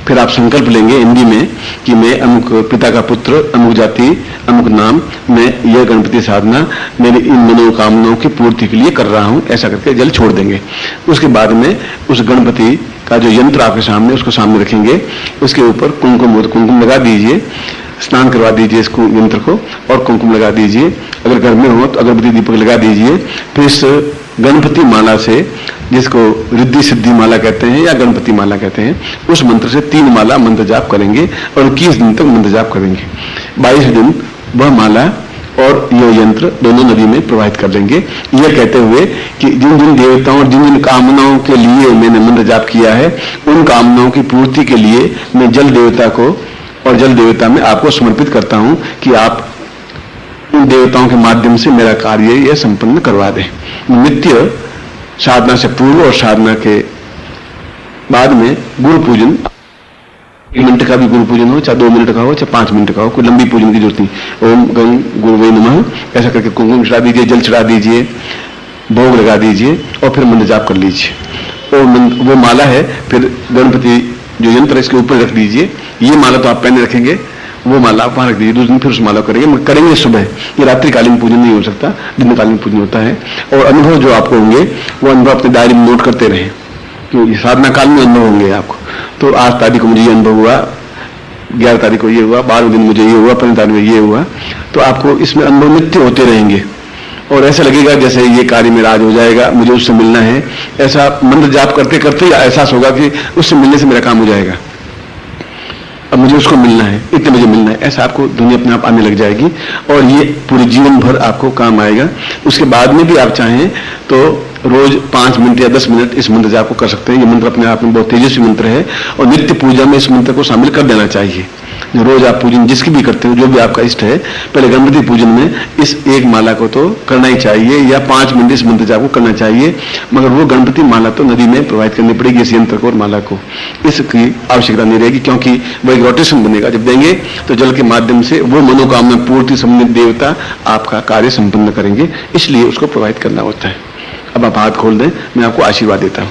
फिर आप संकल्प लेंगे हिंदी में कि मैं अमुक पिता का पुत्र, अमुक जाति, अमुक नाम, मैं यह गणपति साधना मेरी इन मनोकामनाओं की पूर्ति के लिए कर रहा हूं, ऐसा करके जल छोड़ देंगे। उसके बाद में उस गणपति का जो यंत्र आपके सामने उसको सामने रखेंगे, उसके ऊपर कुमकुम लगा दीजिए, स्नान करवा दीजिए इस यंत्र को और कुमकुम लगा दीजिए। अगर घर में हो तो अगरबत्ती दीपक लगा दीजिए। फिर इस गणपति माला से, जिसको रिद्धि सिद्धि माला कहते हैं या गणपति माला कहते हैं, उस मंत्र से 3 माला मंत्र जाप करेंगे और 21 दिन तक मंत्र जाप करेंगे। 22 दिन वह माला और यह यंत्र दोनों नदी में प्रवाहित कर देंगे, यह कहते हुए कि जिन जिन देवताओं और जिन जिन कामनाओं के लिए मैंने मंत्र जाप किया है उन कामनाओं की पूर्ति के लिए मैं जल देवता को और जल देवता में आपको समर्पित करता हूं कि आप उन देवताओं के माध्यम से मेरा कार्य यह संपन्न करवा दें। नित्य साधना से पूर्व और साधना के बाद में गुरु पूजन 1 मिनट का भी गुरु पूजन हो, चाहे 2 मिनट का हो, चाहे 5 मिनट का हो, कोई लंबी पूजन की जरूरत नहीं। ओम गं गुरुवे नमः ऐसा करके कुमकुम चढ़ा दीजिए, जल चढ़ा दीजिए, भोग लगा दीजिए और फिर मंत्र जाप कर लीजिए। और वो माला है फिर गणपति जो यंत्र है इसके ऊपर रख दीजिए। ये माला तो आप पहने रखेंगे, वो माला आप वहां रख दीजिए। दूसरे दिन फिर उस माला करेंगे सुबह। ये रात्रिकालीन पूजन नहीं हो सकता, दिनकालीन पूजन होता है। और अनुभव जो आपको होंगे वो अनुभव अपने डायरी में नोट करते रहें, क्योंकि साधना काल में अनुभव होंगे आपको। तो आज तारीख को मुझे ये अनुभव हुआ, 11 तारीख को ये हुआ, 12वें दिन मुझे ये हुआ, 15 तारीख में ये हुआ। तो आपको इसमें अनुभव नित्य होते रहेंगे और ऐसा लगेगा जैसे ये कार्य मेरा आज हो जाएगा, मुझे उससे मिलना है। ऐसा मंत्र जाप करते करते एहसास होगा कि उससे मिलने से मेरा काम हो जाएगा, अब मुझे उसको मिलना है, इतने बजे मिलना है। ऐसा आपको दुनिया अपने आप आने लग जाएगी और ये पूरे जीवन भर आपको काम आएगा। उसके बाद में भी आप चाहें तो रोज 5 मिनट या 10 मिनट इस मंत्र जाप को कर सकते हैं। ये मंत्र अपने आप में बहुत तेजस्वी मंत्र है और नित्य पूजा में इस मंत्र को शामिल कर देना चाहिए। जो रोज आप पूजन जिसकी भी करते हो, जो भी आपका इष्ट है, पहले गणपति पूजन में इस एक माला को तो करना ही चाहिए या 5 मिनट इस मंत्र जाप को करना चाहिए। मगर वो गणपति माला तो नदी में प्रवाहित करनी पड़ेगी, इस यंत्र को और माला को। इसकी आवश्यकता नहीं रहेगी क्योंकि वो एक रोटेशन बनेगा। जब देंगे तो जल के माध्यम से वो मनोकामना पूर्ति संबंधित देवता आपका कार्य संपन्न करेंगे, इसलिए उसको प्रवाहित करना होता है। अब आप हाथ खोल दें, मैं आपको आशीर्वाद देता हूं।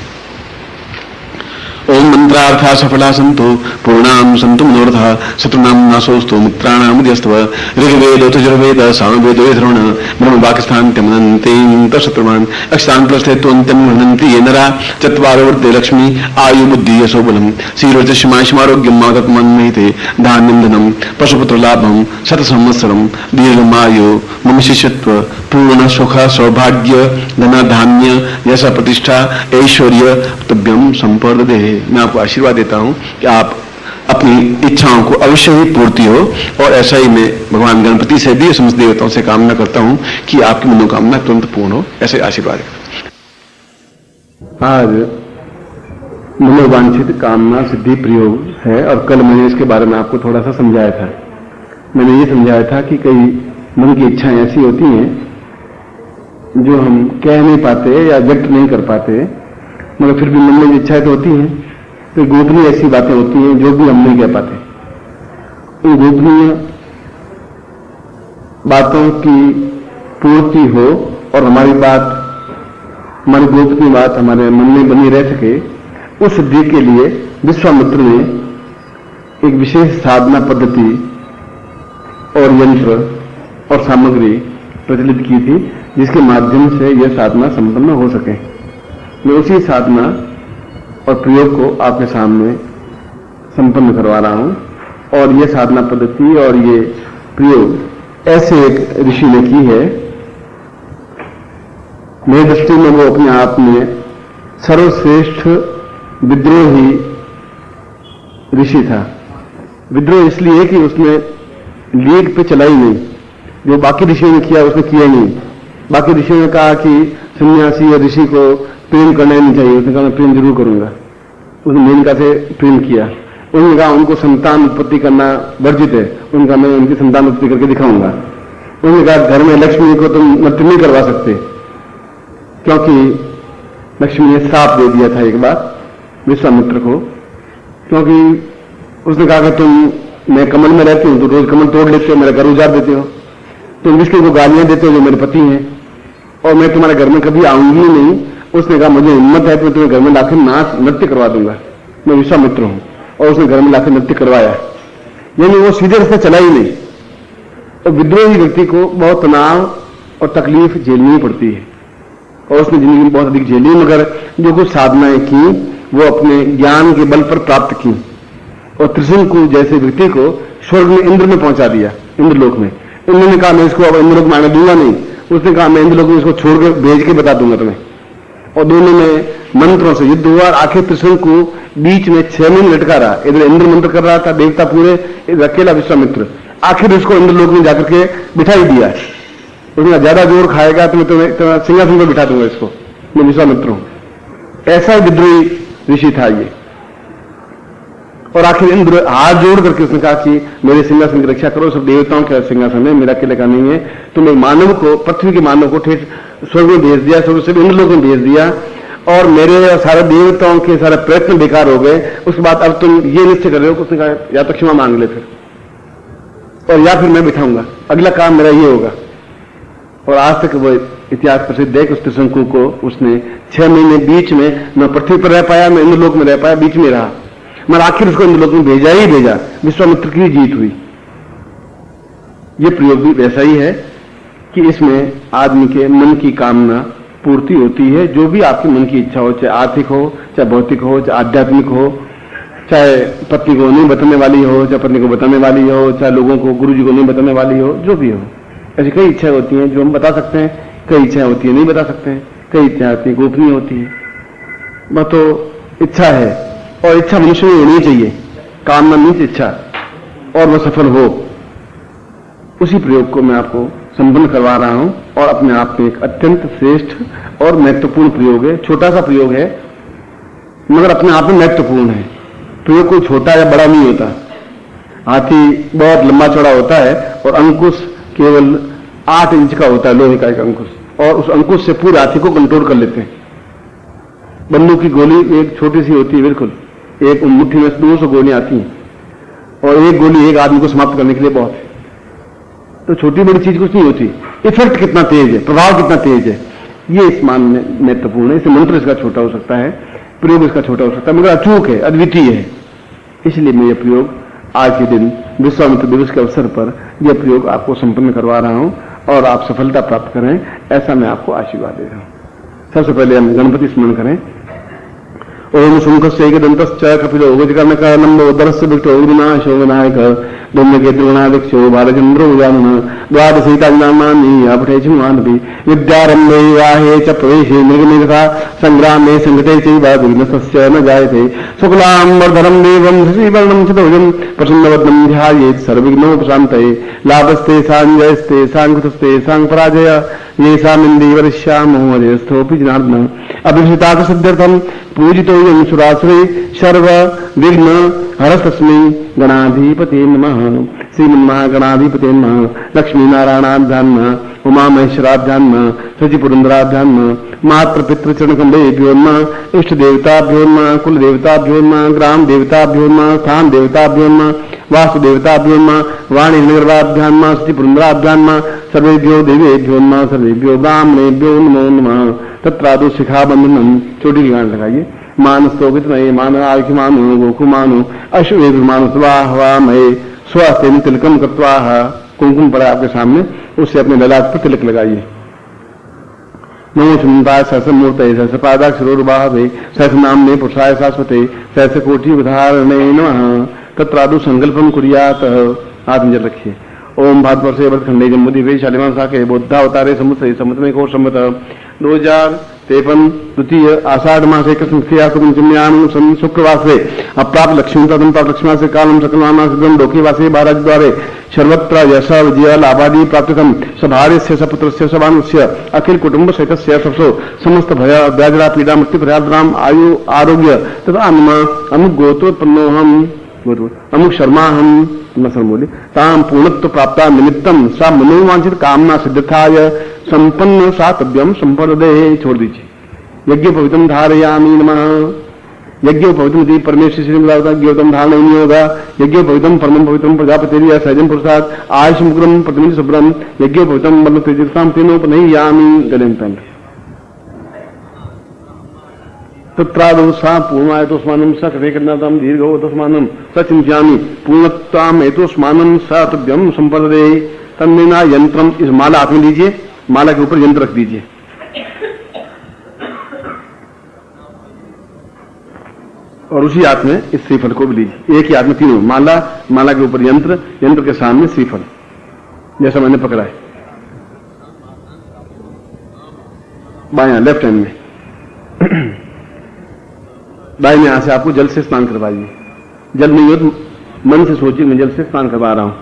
ओम मंत्रार्था सफला संतो पूर्णाम संतु मनोरथा शत्रुनाम नाशोस्तु मित्राणाम यस्तव ऋग्वेद यजुर्वेद सामवेद वेदर्वण ब्रह्म वाक्स्थान तमनन्ते तशत्रुवान अक्षान प्रस्थेत्वन्तं वर्णन्ति ये नरा चत्वारो वर्ते लक्ष्मी आयु बुद्धि यशो बलम श्रीरजस्मारोग्यम मातत्मन्महिते धान्यम धनम पशुपुत्र लाभम शत संवत्सरम दीर्घमायु मम शिष्यत्व पूर्ण सुख सौभाग्य धन धान्य यश प्रतिष्ठा ऐश्वर्य तभ्यम संपर्दे। मैं आपको आशीर्वाद देता हूं कि आप अपनी इच्छाओं को अवश्य ही पूर्ति हो और ऐसा ही मैं भगवान गणपति से भी समस्त देवताओं से कामना करता हूं कि आपकी मनोकामना तुरंत पूर्ण हो। ऐसे आशीर्वाद। आज मनोवांछित कामना सिद्धि प्रयोग है और कल मैंने इसके बारे में आपको थोड़ा सा समझाया था। मैंने ये समझाया था कि कई मन की इच्छाएं ऐसी होती हैं जो हम कह नहीं पाते या व्यक्त नहीं कर पाते, मगर फिर भी मन में इच्छाएं तो होती हैं। तो गोपनीय ऐसी बातें होती हैं जो भी हम नहीं कह पाते। उन गोपनीय बातों की पूर्ति हो और हमारी गोपनीय बात हमारे मन में बनी रह सके, उस सिद्धि के लिए विश्वामित्र ने एक विशेष साधना पद्धति और यंत्र और सामग्री प्रचलित की थी जिसके माध्यम से यह साधना संपन्न हो सके। मैं उसी साधना और प्रयोग को आपके सामने संपन्न करवा रहा हूं। और यह साधना पद्धति और ये प्रयोग ऐसे एक ऋषि ने की है, मेरी दृष्टि में वो अपने आप में सर्वश्रेष्ठ विद्रोही ऋषि था। विद्रोह इसलिए कि उसने लीग पे चलाई नहीं, जो बाकी ऋषियों ने किया उसने किया नहीं। बाकी ऋषियों ने कहा कि सन्यासी या ऋषि को प्रेम करना ही नहीं चाहिए, उसने कहा मैं प्रेम जरूर करूंगा। उसने मेनका से प्रेम किया। उन्होंने कहा उनको संतान उत्पत्ति करना वर्जित है, उनका मैं उनकी संतान उत्पत्ति करके दिखाऊंगा। उन्होंने कहा घर में लक्ष्मी को तुम नृत्य नहीं करवा सकते, क्योंकि लक्ष्मी ने श्राप दे दिया था एक बार विश्वामित्र को, क्योंकि उसने कहा कि मैं कमल में रहती हूं तो रोज कमल तोड़ लेते हो, मेरा घर उजाड़ देते हो, तुम विष्णु को गालियां देते हो जो मेरे पति हैं, और मैं तुम्हारे घर में कभी आऊंगी ही नहीं। उसने कहा मुझे हिम्मत है तो मैं तुम्हें घर में लाकर नृत्य करवा दूंगा, मैं विश्वामित्र हूं। और उसने घर में लाकर नृत्य करवाया, यानी वो सीधे रास्ते चला ही नहीं। और विद्रोही व्यक्ति को बहुत तनाव और तकलीफ झेलनी पड़ती है और उसने जिंदगी में बहुत अधिक झेली, मगर जो कुछ साधनाएं की वो अपने ज्ञान के बल पर प्राप्त की और त्रिशंकु जैसे व्यक्ति को स्वर्ग में इंद्र में पहुंचा दिया, इंद्रलोक में। इंद्र ने कहा मैं इसको अब इंद्रलोक में आने दूंगा नहीं, उसने कहा मैं इंद्रलोक में इसको छोड़कर भेज के बता दूंगा तुम्हें। और दोनों में मंत्रों से युद्ध हुआ और आखिर त्रिशंकु बीच में 6 महीने लटका रहा। इधर इंद्र मंत्र कर रहा था देवता पूरे, इधर अकेला विश्वामित्र। आखिर उसको इंद्रलोक में जाकर के बिठा ही दिया। उसने ज्यादा जोर खाएगा तो मैं तुम्हें सिंहासन पर बिठा दूंगा इसको, मैं विश्वामित्र हूं। ऐसा विद्रोही ऋषि था ये। और आखिर इंद्र हाथ जोड़ करके उसने कहा कि मेरे सिंहासन की रक्षा करो, सब देवताओं का सिंहासन है, मेरा अकेले का नहीं है। तो मैं मानव को, पृथ्वी के मानव को ठेठ स्वर्ग में भेज दिया, स्वर्ग से इंद्रलोक में भेज दिया। और मेरे और सारे देवताओं के सारे प्रयत्न बेकार हो गए, उसके बाद अब तुम ये निश्चय कर रहे हो, उसने कहा या तो क्षमा मांग ले फिर, और या फिर मैं बिठाऊंगा, अगला काम मेरा ये होगा। और आज तक वो इतिहास प्रसिद्ध है कि उस त्रिशंकु को उसने 6 महीने बीच में न पृथ्वी पर रह पाया न इंद्रलोक में रह पाया, बीच में रहा, मगर आखिर उसको इंद्रलोक में भेजा ही भेजा, विश्वामित्र की जीत हुई। ये प्रयोग भी वैसा ही है कि इसमें आदमी के मन की कामना पूर्ति होती है, जो भी आपके मन की इच्छा हो, चाहे आर्थिक हो, चाहे भौतिक हो, चाहे आध्यात्मिक हो, चाहे पत्नी को नहीं बताने वाली हो, चाहे पत्नी को बताने वाली हो, चाहे लोगों को, गुरु जी को नहीं बताने वाली हो, जो भी हो। ऐसी कई इच्छाएं होती हैं जो हम बता सकते हैं, कई इच्छाएं होती है नहीं बता सकते हैं, कई इच्छाएं होती है गोपनीय होती है। वह तो इच्छा है, और इच्छा मनुष्य में होनी चाहिए, कामना मीन्स इच्छा, और वह सफल हो। उसी प्रयोग को मैं आपको संपन्न करवा रहा हूं, और अपने आप में एक अत्यंत श्रेष्ठ और महत्वपूर्ण प्रयोग है। छोटा सा प्रयोग है मगर अपने आप में महत्वपूर्ण है। प्रयोग कोई छोटा या बड़ा नहीं होता। हाथी बहुत लंबा चौड़ा होता है और अंकुश केवल 8 इंच का होता है, लोहे का एक अंकुश, और उस अंकुश से पूरे हाथी को कंट्रोल कर लेते हैं। बंदूक की गोली एक छोटी सी होती है, बिल्कुल एक मुट्ठी में 200 गोलियां आती हैं, और एक गोली एक आदमी को समाप्त करने के लिए बहुत है। तो छोटी बड़ी चीज कुछ नहीं होती, इफेक्ट कितना तेज है, प्रभाव कितना तेज है, ये इस मान में महत्वपूर्ण है। इसे मंत्र इसका छोटा हो सकता है, प्रयोग इसका छोटा हो सकता है, मगर अचूक है, अद्वितीय है। इसलिए मैं ये प्रयोग आज के दिन विश्वामित्र दिवस के अवसर पर यह प्रयोग आपको संपन्न करवा रहा हूं, और आप सफलता प्राप्त करें, ऐसा मैं आपको आशीर्वाद दे रहा हूं। सबसे पहले हम गणपति स्मरण करें। ओम शुंखस्य एकदंतश्च कपिलो गजकर्णकानंदो उदरस्य विष्टो विनाशो विनायक ब्रह्मकेतुगणादिक्षो बालचंद्रो जानन द्वादशैतानामानि अपठे चिन्वानपि विद्यारंभे विवाहे च प्रवेशे निर्गमे संग्रामे संघटे चैव विघ्नस्य न जायते शुक्लांबरधरं देवं श्रीवर्णं चतुर्भुजं प्रसन्नवदनं ध्यायेत् सर्वविघ्नोपशान्तये लाभस्ते सांजयस्ते सांकृतस्ते सांपराजय येषामिन्द्रिय वरिष्यामो अजयस्थोऽपि जनार्दन अभिषितात् सिद्ध्यर्थं पूजितो यं सुरासुरे सर्व विघ्न हरस्तस्मै गणाधिपते नमः। श्रीमन्महागणाधिपते नमः। लक्ष्मी नारायणाभ्यां नमः, उमा महेश्वराभ्यां नमः, सचिपुरंदराभ्यां नमः, मातृ पितृ चरणकमलेभ्यो नमः, इष्ट देवताभ्यो नमः, कुल देवताभ्यो नमः, ग्राम देवताभ्यो नमः, स्थान देवताभ्यो नमः, वास्तु देवताभ्यो नमः, वाणी नगरवाभ्यां नमः, सचिपुरंदराभ्यां नमः, सर्वेभ्यो देवेभ्यो नमः, सर्वेभ्यो ब्राह्मणेभ्यो नमो नमः। तत्रादो शिखाबंधनम, छोटी की गांठ लगाइए। मानस्तोगित मये मान आयुष मानो गोकु मानो अश्वेद मानो स्वाहा मये स्वास्थ्य तिलकम कृत्वा, कुमकुम पड़ा आपके सामने, उससे अपने ललाट पर तिलक लगाइए। नमो सुमताय सहस्रमूर्तये सहस्रपादाक्षरोर्बाहवे सहस्रनाम्ने पुरुषाय शाश्वते सहस्रकोटि उदाहरणे नमः। तत्रादु संकल्पम कुर्यात्, हाथ में जल रखिए। ओम भाद्वर्षे वरखंडे जम्बूद्वीपे शालिमां शाखे बुद्धावतारे समुद्रे समुद्र में को सम्मत 2053 द्वितीय आषाढ़ मासे कृष्ण शुक्रवासे अप्राप्त लक्ष्मी तदम प्राप्त लक्ष्मी से कालम सकलमाना सिद्धम डोकीवासे भारत द्वारे सर्वत्र यश विजय लाभादि प्राप्तम सभार्य सपुत्र सभानुष्य अखिल कुटुंब सहित सबसो समस्त भय व्याजरा पीड़ा मृत्यु भयाद्राम आयु आरोग्य तथा अमुक गोत्रोत्पन्नोहम अमुक शर्मा हम बोले ताम पूर्णत्व प्राप्त निमित्तम सा मनोवांछित कामना सिद्धताय संपन्न सातव्यम संपदे। छोड़ दीजिए। यज्ञ पवित्रम धारयामी नमः। यज्ञ पवित्रम परमेश्वर श्री यज्ञोतम धारण नहीं होगा। यज्ञ पवित्रम परम पवित्रम प्रजापति सहजन पुरुषार्थ आयुष मुग्रम प्रतिमित शुभ्रम यज्ञ पवित्रम बल तेजस्ताम तीनोपनही यामी। गले में पहन तत्रादो सा पूर्णायतोस्मानम स कृतेकर्णातम दीर्घोतस्मानम स चिंत्यामि पूर्णत्वाम एतोस्मानम सातव्यम संपदे। तन्मेना यंत्रम, इस माला हाथ में लीजिए, माला के ऊपर यंत्र रख दीजिए। और उसी हाथ में इस श्रीफल को भी लीजिए। एक ही हाथ में तीनों, माला, माला के ऊपर यंत्र, यंत्र के सामने श्रीफल, जैसा मैंने पकड़ा है बायां लेफ्ट हैंड में। दाहिने हाथ से आपको जल से स्नान करवाइए। जल नहीं हो तो मन से सोचिए मैं जल से स्नान करवा रहा हूं।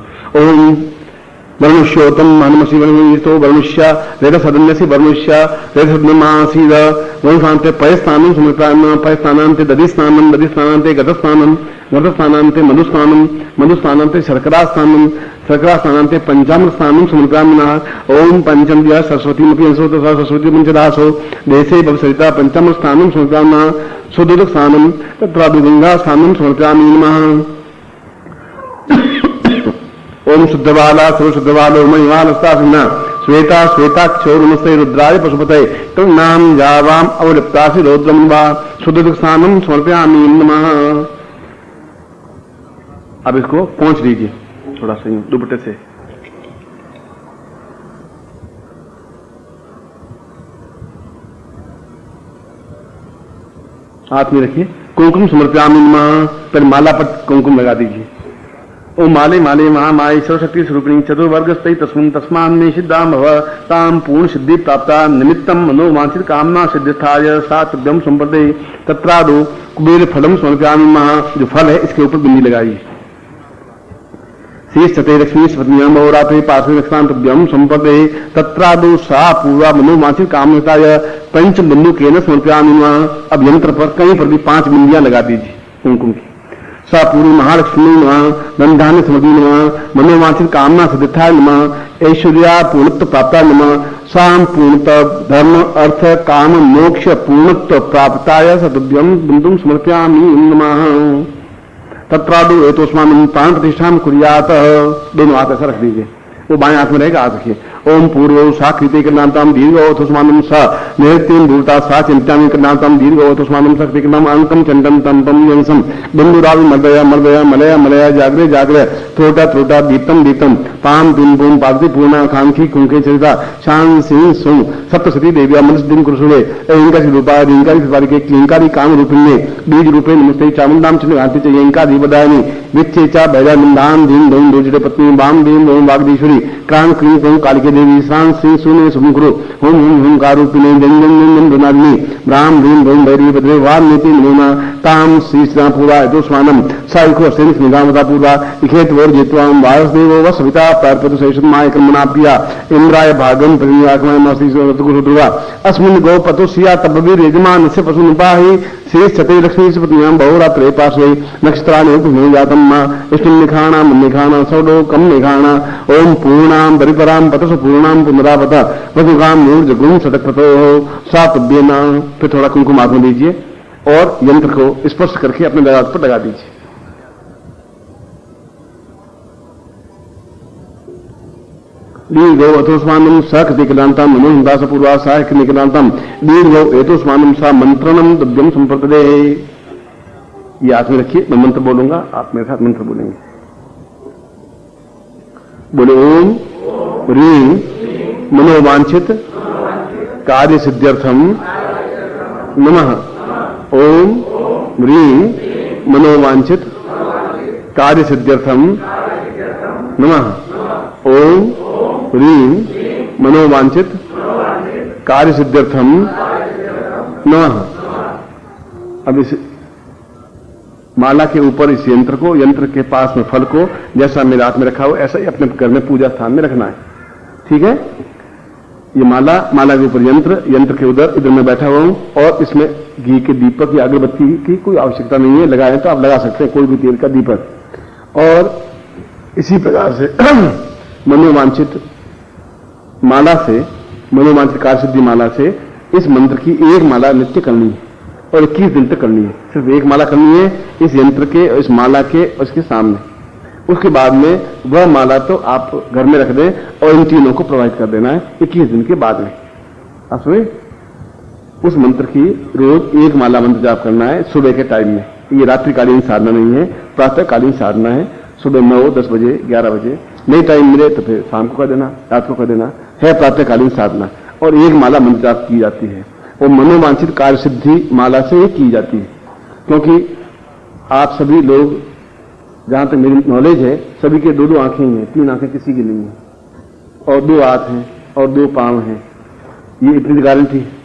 ओम वर्णुष्योतम मनमसी वर्णितो वर्णुष्य वेद सदन्यसी वर्णुष्य वेद सदनमासीद वर्णसांते पय स्नानं समर्पयामि पय स्नानांते दधि स्नानं दधि स्नानांते गत स्नानं गत स्नानांते मधु स्नानं मधु स्नानांते शर्करा स्नानं सकरा स्नानांते पंचामृत स्नानं समर्पयामि। ओम पंचम दिया सरस्वती मुखी अंशो सरस्वती पंचदासो देशे भवसरिता पंचामृत स्नानं समर्पयामि। सुदुदक स्नानं तत्र गंगा स्नानं समर्पयामि नमः। ओम शुद्धबाला सर्वशुद्धबालो महिमालस्तासिना श्वेता श्वेताक्षोरुणसे रुद्राय पशुपते तम नाम जावाम अवलिप्तासि रौद्रम वा शुद्धदक स्नानं समर्पयामि नमः। अब इसको पहुंच लीजिए थोड़ा सा दुपट्टे से। हाथ में रखिए। कुंकुम समर्पयामि नमः। पहले माला पर कुंकुम लगा दीजिए। ओ माले माले महामाई सर्वशक्ति स्वरूपिणी चतुर्वर्गस्ते तस्मिन् तस्मान् मे सिद्धां भव तां पूर्ण सिद्धि प्राप्ता निमित्तं मनोवांछित कामना सिद्धिस्थाय सात्व्यम संपदे तत्रादो कुबेर फलम समर्पयामि नमः। जो फल है इसके ऊपर बिंदी लगाइए। शेष सते लक्ष्मी स्वपत्न्यां बहुरात्रि पार्श्वे रक्षांतव्यम संपदे तत्रादो सा पूर्वा मनोवांछित कामनाय पंच बिंदु केन समर्पयामि नमः। अब यंत्र पर कहीं पर भी 5 बिंदियां लगा दीजिए कुंकुम की। सा पूर्व महालक्ष्मी नमः। धनधान्य समृद्धि नमः। मनोवांछित कामना सिद्धिस्थाय नमः। ऐश्वर्या पूर्णत्व प्राप्ता नमः। साम पूर्णतः धर्म अर्थ काम मोक्ष पूर्णत्व प्राप्ताय सतुभ्यम बिंदुम समर्पयामि नमः। तत्रादु एतोस्मान् प्राण प्रतिष्ठां कुर्यात्। दोनों हाथ ऐसा रख दीजिए। वो बाएं हाथ में रहेगा, हाथ रखिए। ओम पूर्व साकृते कृणांताम दीर्घोथस्मानं स नैत्यं दूरता सा चिंतामि कृणांताम दीर्घोथस्मानं शक्ति कृणाम अंकम चंदन तंतम यंसम बिंदुरावि मर्दया मर्दया मलया मलया जागरे जागरे त्रोटा त्रोटा दीप्तम दीप्तम पाम बिम बुम पावती पूर्णा कांक्षी कुंखे चरिता शान सिंह सुम सप्तशती देव्या मनुष्य दिन कुरुषुले अहिंकारी रूपा अहिंकारी विपारी के क्लिंकारी काम रूपिणे बीज रूपे नमस्ते चामुंडाम चंद्रकांति च यंकारी बदायनी विच्चे चा भैरा निंदान दीन दोम दोजिटे पत्नी वाम दीन दोम वागदीश्वरी क्रांत क्लीं क्रों कालिके देवी शान सिंह सुने सुमुखरो होम होम होम कारूपिणे जन जन जन जन धनाग्नि राम भीम भोम भैरी भद्रे वार नीति नमोना ताम श्री श्री पूरा यतोस्मानम साइको सेन स्निगामता पूरा इखेत वोर जित्वाम वासुदेवो व सविता प्रार्पतु सैषम माय कर्मणाप्या इंद्राय भागम परिवाकमय मस्ति गुरु दुर्गा अस्मिन् गोपतो सिया तबवीर यजमान से पशु निपाहि श्री सते लक्ष्मी स्वपत्न्यां बहुरात्रे पार्श्वे नक्षत्राणि उपमे जातं मा इष्टं निखाणा सौडो कम निखाणा ओम पूर्णां परिपरां पतसु पूर्णां पुनरावत वधुकां मूर्जगुं सतक्रतो सातभ्येना। फिर थोड़ा कुंकुम हाथ में दीजिए और यंत्र को स्पर्श करके अपने दरवाजे पर लगा दीजिए। दीर्घो अथोस्मानं सकृति कृणांतां मनोहिंदास पूर्वा साहिक निकृणांतां दीर्घो एतोस्मानं सा मंत्रणं द्रव्यम संप्रदे। ये हाथ में रखिए, मैं मंत्र बोलूंगा, आप मेरे साथ मंत्र बोलेंगे। बोले ओम ह्रीं मनोवांछित कार्य सिद्ध्यर्थम नमः। ओम ह्रीं मनोवांछित कार्य सिद्ध्यर्थम नमः। ओम ह्रीं मनोवांछित कार्य सिद्ध्यर्थम नमः। अब इस माला के ऊपर इस यंत्र को, यंत्र के पास में फल को जैसा मेरे हाथ में रखा हो ऐसा ही अपने घर में पूजा स्थान में रखना है। ठीक है। ये माला के ऊपर यंत्र, यंत्र के इधर मैं बैठा हुआ हूं और इसमें घी के दीपक या अगरबत्ती की कोई आवश्यकता नहीं है। लगाए तो आप लगा सकते हैं कोई भी तेल का दीपक। और इसी प्रकार से मनोवांछित माला से, मनोवांछित कार्य सिद्धि माला से इस मंत्र की एक माला नित्य करनी है और 21 दिन तक करनी है। सिर्फ एक माला करनी है इस यंत्र के, इस माला के उसके सामने। उसके बाद में वह माला तो आप घर में रख दें और इन तीनों को प्रोवाइड कर देना है 21 दिन के बाद में। आप समझे? उस मंत्र की रोज एक माला मंत्र जाप करना है सुबह के टाइम में। ये रात्रिकालीन साधना नहीं है, प्रातःकालीन साधना है। सुबह 9, 10 बजे, 11 बजे नहीं टाइम मिले तो फिर शाम को कर देना, रात को कर देना है प्रातःकालीन साधना। और एक माला मंत्र जाप की जाती है और मनोवांछित कार्य सिद्धि माला से ही की जाती है। क्योंकि आप सभी लोग, जहां तक मेरी नॉलेज है, सभी के 2 आंखें ही हैं, 3 आंखें किसी की नहीं है और 2 हाथ हैं और 2 पांव हैं। ये इतनी गारंटी है।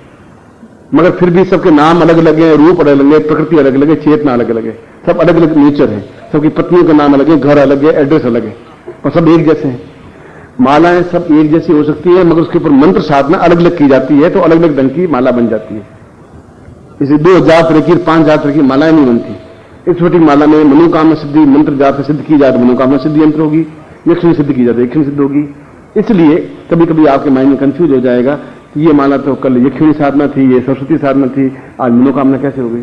मगर फिर भी सबके नाम अलग अलग है, रूप अलग अलग है, प्रकृति अलग अलग है, चेतना अलग अलग है, सब अलग अलग नेचर है। सबकी पत्नियों का नाम अलग है, घर अलग है, एड्रेस अलग है और सब एक जैसे हैं। मालाएं सब एक जैसी हो सकती है मगर उसके ऊपर मंत्र साधना अलग अलग की जाती है तो अलग अलग ढंग की माला बन जाती है। इसे 2000 तरह की, 5000 तरह की मालाएं नहीं बनती। एक छोटी माला में मनोकामना सिद्धि मंत्र जाप से सिद्ध की जाए तो मनोकामना सिद्धि यंत्र होगी। यक्षिणी सिद्ध की जाती है, यक्षिणी सिद्ध होगी। इसलिए कभी कभी आपके माइंड में कंफ्यूज हो जाएगा कि ये माला तो कल यक्षिणी साधना थी, ये सरस्वती साधना थी, आज मनोकामना कैसे हो गई।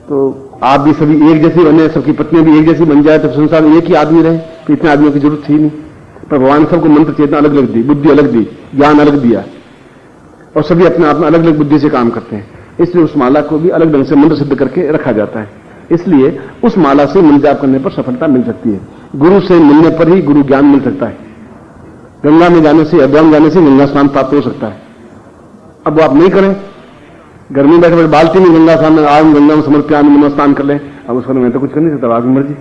तो आप भी सभी एक जैसी बने, सबकी पत्नियां भी एक जैसी बन जाए तो संसार में एक ही आदमी रहे, तो इतने आदमियों की जरूरत थी नहीं। पर भगवान सबको मंत्र चेतना अलग अलग दी, बुद्धि अलग दी, ज्ञान अलग दिया, और सभी अपने आप में अलग अलग बुद्धि से काम करते हैं। इसलिए उस माला को भी अलग ढंग से मंत्र सिद्ध करके रखा जाता है। इसलिए उस माला से मंत्र जाप करने पर सफलता मिल सकती है। गुरु से मिलने पर ही गुरु ज्ञान मिल सकता है। गंगा में जाने से, अभ्याम में जाने से गंगा स्नान प्राप्त हो सकता है। अब वो आप नहीं करें, घर में बैठे बैठे बाल्टी में गंगा स्नान, आज गंगा में समर्पयामि स्नान कर लें, अब उसको मैं तो कुछ कर नहीं सकता, आपकी मर्जी।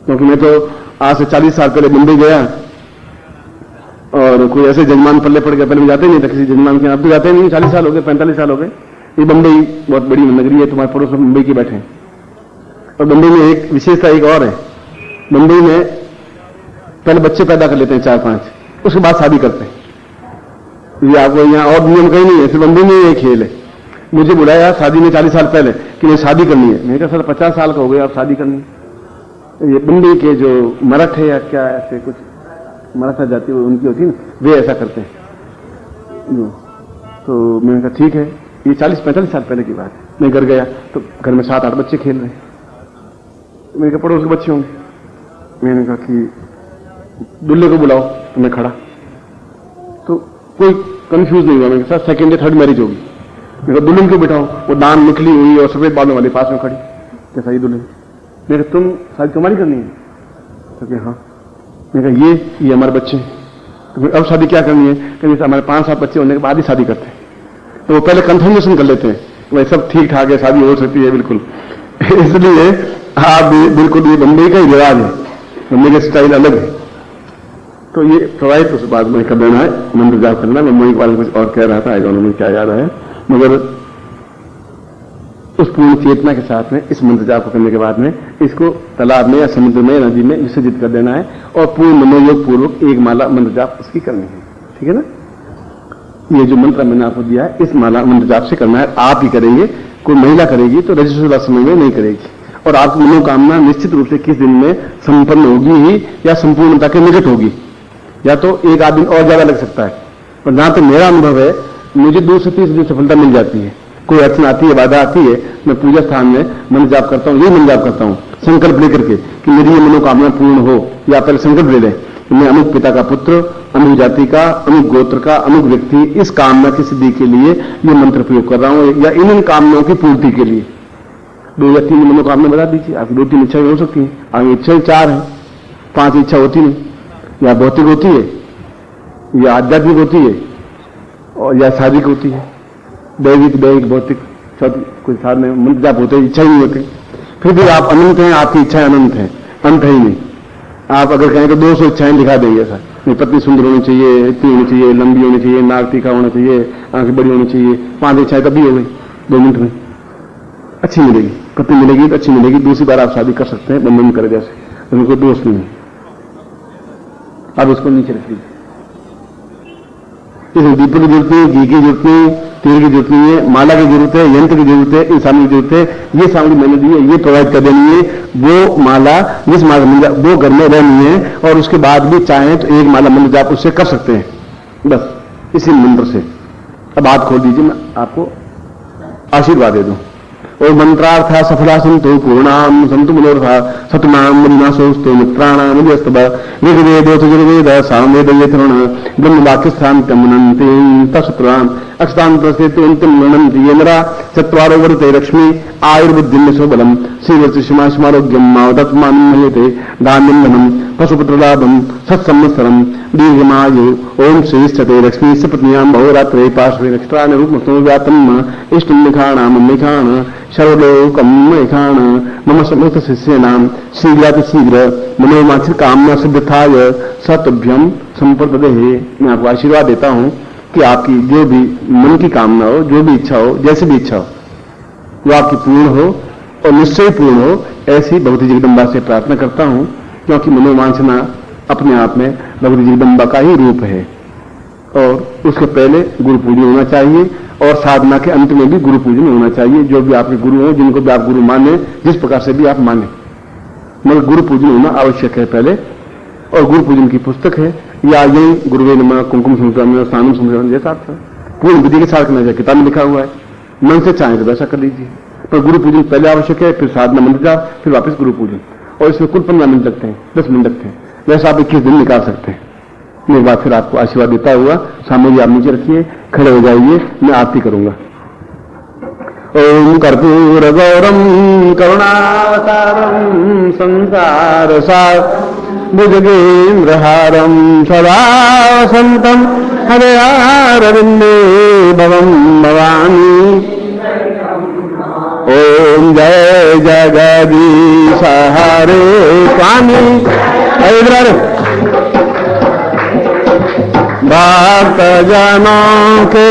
क्योंकि मैं तो आज से 40 साल पहले मुंबई गया और कोई ऐसे जजमान पल्ले पड़ गया, पहले जाते नहीं था किसी जजमान के, अब तो जाते नहीं, 40 साल हो गए, 45 साल हो गए। ये मुंबई बहुत बड़ी नगरी है, तुम्हारे पड़ोस में मुंबई के बैठे हैं। और मुंबई में एक विशेषता एक और है, मुंबई में पहले बच्चे पैदा कर लेते हैं 4-5, उसके बाद शादी करते हैं। ये आपको यहाँ और दुनिया में कहीं नहीं है, सिर्फ मुंबई में ये खेल है। मुझे बुलाया शादी में 40 साल पहले कि मुझे शादी करनी है, मैंने कहा सर 50 साल का हो गया, आप शादी करनी है। ये मुंबई के जो मराठ है या क्या ऐसे कुछ मराठा जाति उनकी होती है ना, वे ऐसा करते हैं। तो मैंने कहा ठीक है, ये 40-45 साल पहले की बात है। मैं घर गया तो घर में 7-8 बच्चे खेल रहे हैं। मैंने कहा पड़ोस के बच्चे होंगे। मैंने कहा कि दूल्हे को बुलाओ, तो मैं खड़ा, तो कोई कंफ्यूज नहीं हुआ। मैंने कहा सेकंड या थर्ड मैरिज होगी। मैंने कहा दुल्हन क्यों बिठाओ, वो दान निकली हुई और सफेद बालों वाली पास में खड़ी, कैसा ही दुल्हन। मैंने कहा तुम शादी तुम्हारी करनी है? तो हाँ। मैंने कहा ये हमारे बच्चे हैं, तो अब शादी क्या करनी है? कि हमारे 5-7 बच्चे होने के बाद ही शादी करते हैं। तो वो पहले कंफर्मेशन कर लेते हैं भाई सब ठीक ठाक है, शादी हो सकती है बिल्कुल। इसलिए आप बिल्कुल, ये बम्बई का ही रिवाज है, बम्बई का स्टाइल अलग है। तो ये प्रवाहित उस बात में कर देना है, मंत्र जाप करना। मैं मोई वाले कुछ और कह रहा था, आई डोंट नो क्या याद आया, मगर उस पूर्ण चेतना के साथ में इस मंत्र जाप करने के बाद में इसको तालाब में या समुद्र में या नदी में विसर्जित कर देना है और पूर्ण मनोयोग पूर्वक एक माला मंत्र जाप इसकी करनी है। ठीक है ना? ये जो मंत्र मैंने आपको दिया है, इस माला मंत्र जाप से करना है। आप ही करेंगे, कोई महिला करेगी तो रजस्वला समय में नहीं करेगी, और आपकी मनोकामना निश्चित रूप से किस दिन में संपन्न होगी ही या संपूर्णता के निकट होगी, या तो एक आध दिन और ज्यादा लग सकता है। पर जहां तक मेरा अनुभव है, मुझे 2 से 30 दिन सफलता मिल जाती है। कोई अड़चन आती है, बाधा आती है, मैं पूजा स्थान में मंत्र जाप करता हूं, ये मंत्र जाप करता हूं संकल्प लेकर के कि मेरी ये मनोकामना पूर्ण हो, या पहले संकल्प ले लें मैं अमुक पिता का पुत्र, अमुक जाति का, अमुक गोत्र का, अमुक व्यक्ति, इस कामना की सिद्धि के लिए ये मंत्र प्रयोग कर रहा हूं, या इन कामनाओं की पूर्ति के लिए। 2 या 3 मनोकामना बता दीजिए, आपकी 2-3 इच्छाएं हो सकती हैं। आगे इच्छाएं 4 हैं, 5 इच्छा होती नहीं, या भौतिक होती है, या आध्यात्मिक होती है, और या शारीरिक होती है, दैविक भौतिक, कुछ साल में मंत्र जाप होते, इच्छा ही नहीं होती। फिर भी आप अनंत हैं, आपकी इच्छाएं अनंत हैं, अंत ही नहीं। आप अगर कहें तो 200 इच्छाएं दिखा देंगे सर, मेरी पत्नी सुंदर होनी चाहिए, इतनी होनी चाहिए, लंबी होनी चाहिए, नाक तीखा होना चाहिए, आंखें बड़ी होनी चाहिए, 5 इच्छाएं तभी हो गई 2 मिनट में। अच्छी मिलेगी, पत्नी मिलेगी तो अच्छी मिलेगी, दूसरी बार आप शादी कर सकते हैं बंधन करे जैसे, तो कोई दोष नहीं है। आप उसको नीचे रख लीजिए। इसमें दीपक की जरूरत नहीं, घी की जरूरत नहीं, तेल की जरूरत नहीं है, माला की जरूरत है, यंत्र की जरूरत है, इन सामग्री की जरूरत है। ये सामग्री मैंने दी है, ये प्रोवाइड कर देनी है। वो माला जिस माला मिल जाए वो घर में रहनी है, और उसके बाद भी चाहें तो एक माला मंत्र जाप उससे कर सकते हैं, बस इसी मंत्र से। अब हाथ खोल दीजिए, मैं आपको आशीर्वाद दे दूं। और मंत्रार्थ सफला संतो पूर्णाम संतु मनोरथा सतनाम विनाशोस्तु मित्राणाम यस्तव ऋग्वेदोथ यजुर्वेद सामवेद यथरण ब्रह्म वाक्यस्थान तमनन्ति तत्सुत्राम अक्षतांतरस्ते अंतिम गणन्ति ये नरा चत्वारो वर्ते लक्ष्मी आयुर्बुद्धिं शोबलम श्रीवर्तिष्मारोग्यम मावदत्मान मह्यते धान्यम धनम पशुपुत्रलाभम सत्संवत्सरम दीर्घमायु ओम श्रीष्ठते लक्ष्मी सपत्न्याम बहुरात्रे पार्श्वे नक्षत्राणि रूपमस्तो व्यातम इष्टं लिखाणाम लिखाण सर्वलोकम लिखाण मम समस्त शिष्यानाम शीघ्रातिशीघ्र मनोवांछित कामना सिद्धाय सतभ्यम संप्रददेहि। मैं आपको आशीर्वाद देता हूं कि आपकी जो भी मन की कामना हो, जो भी इच्छा हो, जैसी भी इच्छा हो, वो आपकी पूर्ण हो और निश्चय पूर्ण हो, ऐसी भगवती जगदम्बा से प्रार्थना करता हूं। क्योंकि मनोवांछना अपने आप में भगवती जगदम्बा का ही रूप है, और उसके पहले गुरु पूजन होना चाहिए, और साधना के अंत में भी गुरु पूजन होना चाहिए। जो भी आपके गुरु हैं, जिनको भी आप गुरु माने, जिस प्रकार से भी आप माने, मगर गुरु पूजन होना आवश्यक है पहले। और गुरु पूजन की पुस्तक है, या यही गुरुवे नमः कुमकुम संक्रमण स्नानम संक्रमण जैसा अर्थ है। पूर्ण विधि के साथ करना चाहिए, किताब में लिखा हुआ है। मन से चाहें तो वैसा कर लीजिए, पर गुरु पूजन पहले आवश्यक है, फिर साधना मंदिर जाओ, फिर वापस गुरु पूजन। और इसमें कुल 15 मिनट लगते हैं, 10 मिनट लगते हैं, वैसा आप 21 दिन निकाल सकते हैं। एक बार फिर आपको आशीर्वाद देता हुआ सामग्री आप नीचे रखिए, खड़े हो जाइए, मैं आरती करूंगा। ओम कर्पूर गौरम करुणावतारम संसार सार भुजगेन्द्रहारम सदा वसंतम हृदयारविंदे भवं भवानी। ओम जय जगदीश हरे स्वामी। भक्त जनों के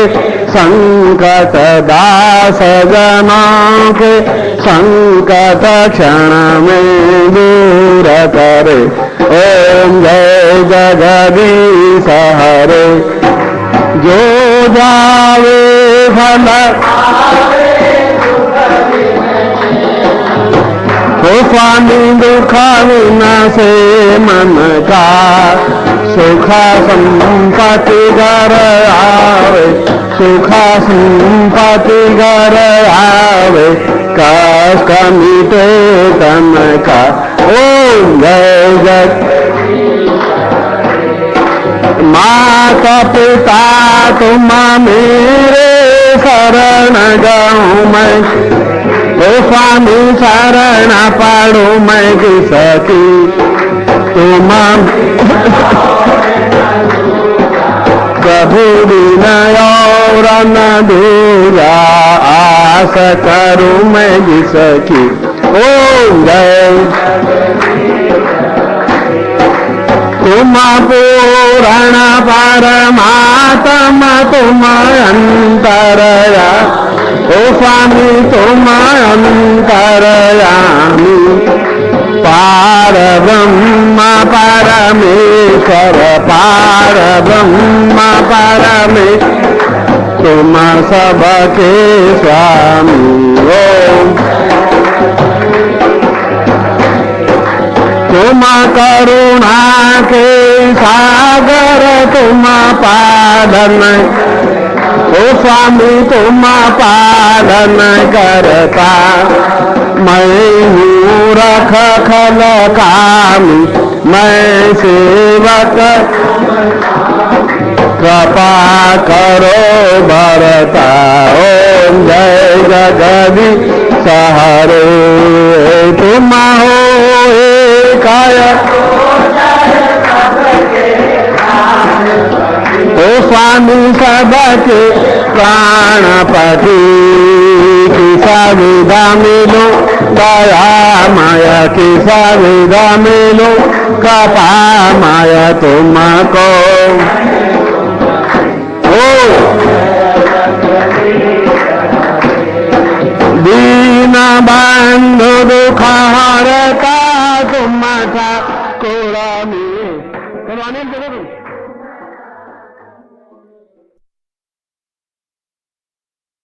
संकट दास जनों के संकट क्षण में दूर करे। ओम जय जगदीश हरे। जो जावे भल हो स्वामी दुख विनाशे मन का सुख संपत्ति घर आवे। सुख संपत्ति घर आवे कष्ट मिटे तन का। ओम जय जय। माता पिता तुम मेरे शरण जाऊं मैं। ओ स्वामी शरण पड़ो मैं किसकी। तुम प्रभु विनय और न दूजा आस करूं मैं जिसकी। ओम जय। तुम पूर्ण परमात्मा तुम अंतरया। ओ स्वामी तुम अंतरयामी। पार ब्रह्म परमेश्वर पार ब्रह्म परमेश्वर तुम सबके स्वामी। ओम तुम करुणा के सागर तुम पालन। ओ स्वामी तुम पालन करता। मैं मूरख खल कामी मैं सेवक। कृपा करो भरता। ओम जय जगदीश हरे। तुम हो काय ओ स्वामी सबके प्राणपति। किसा विधा मिलो दया माया किसा विधा मिलो कृपा माया तुमको। ओ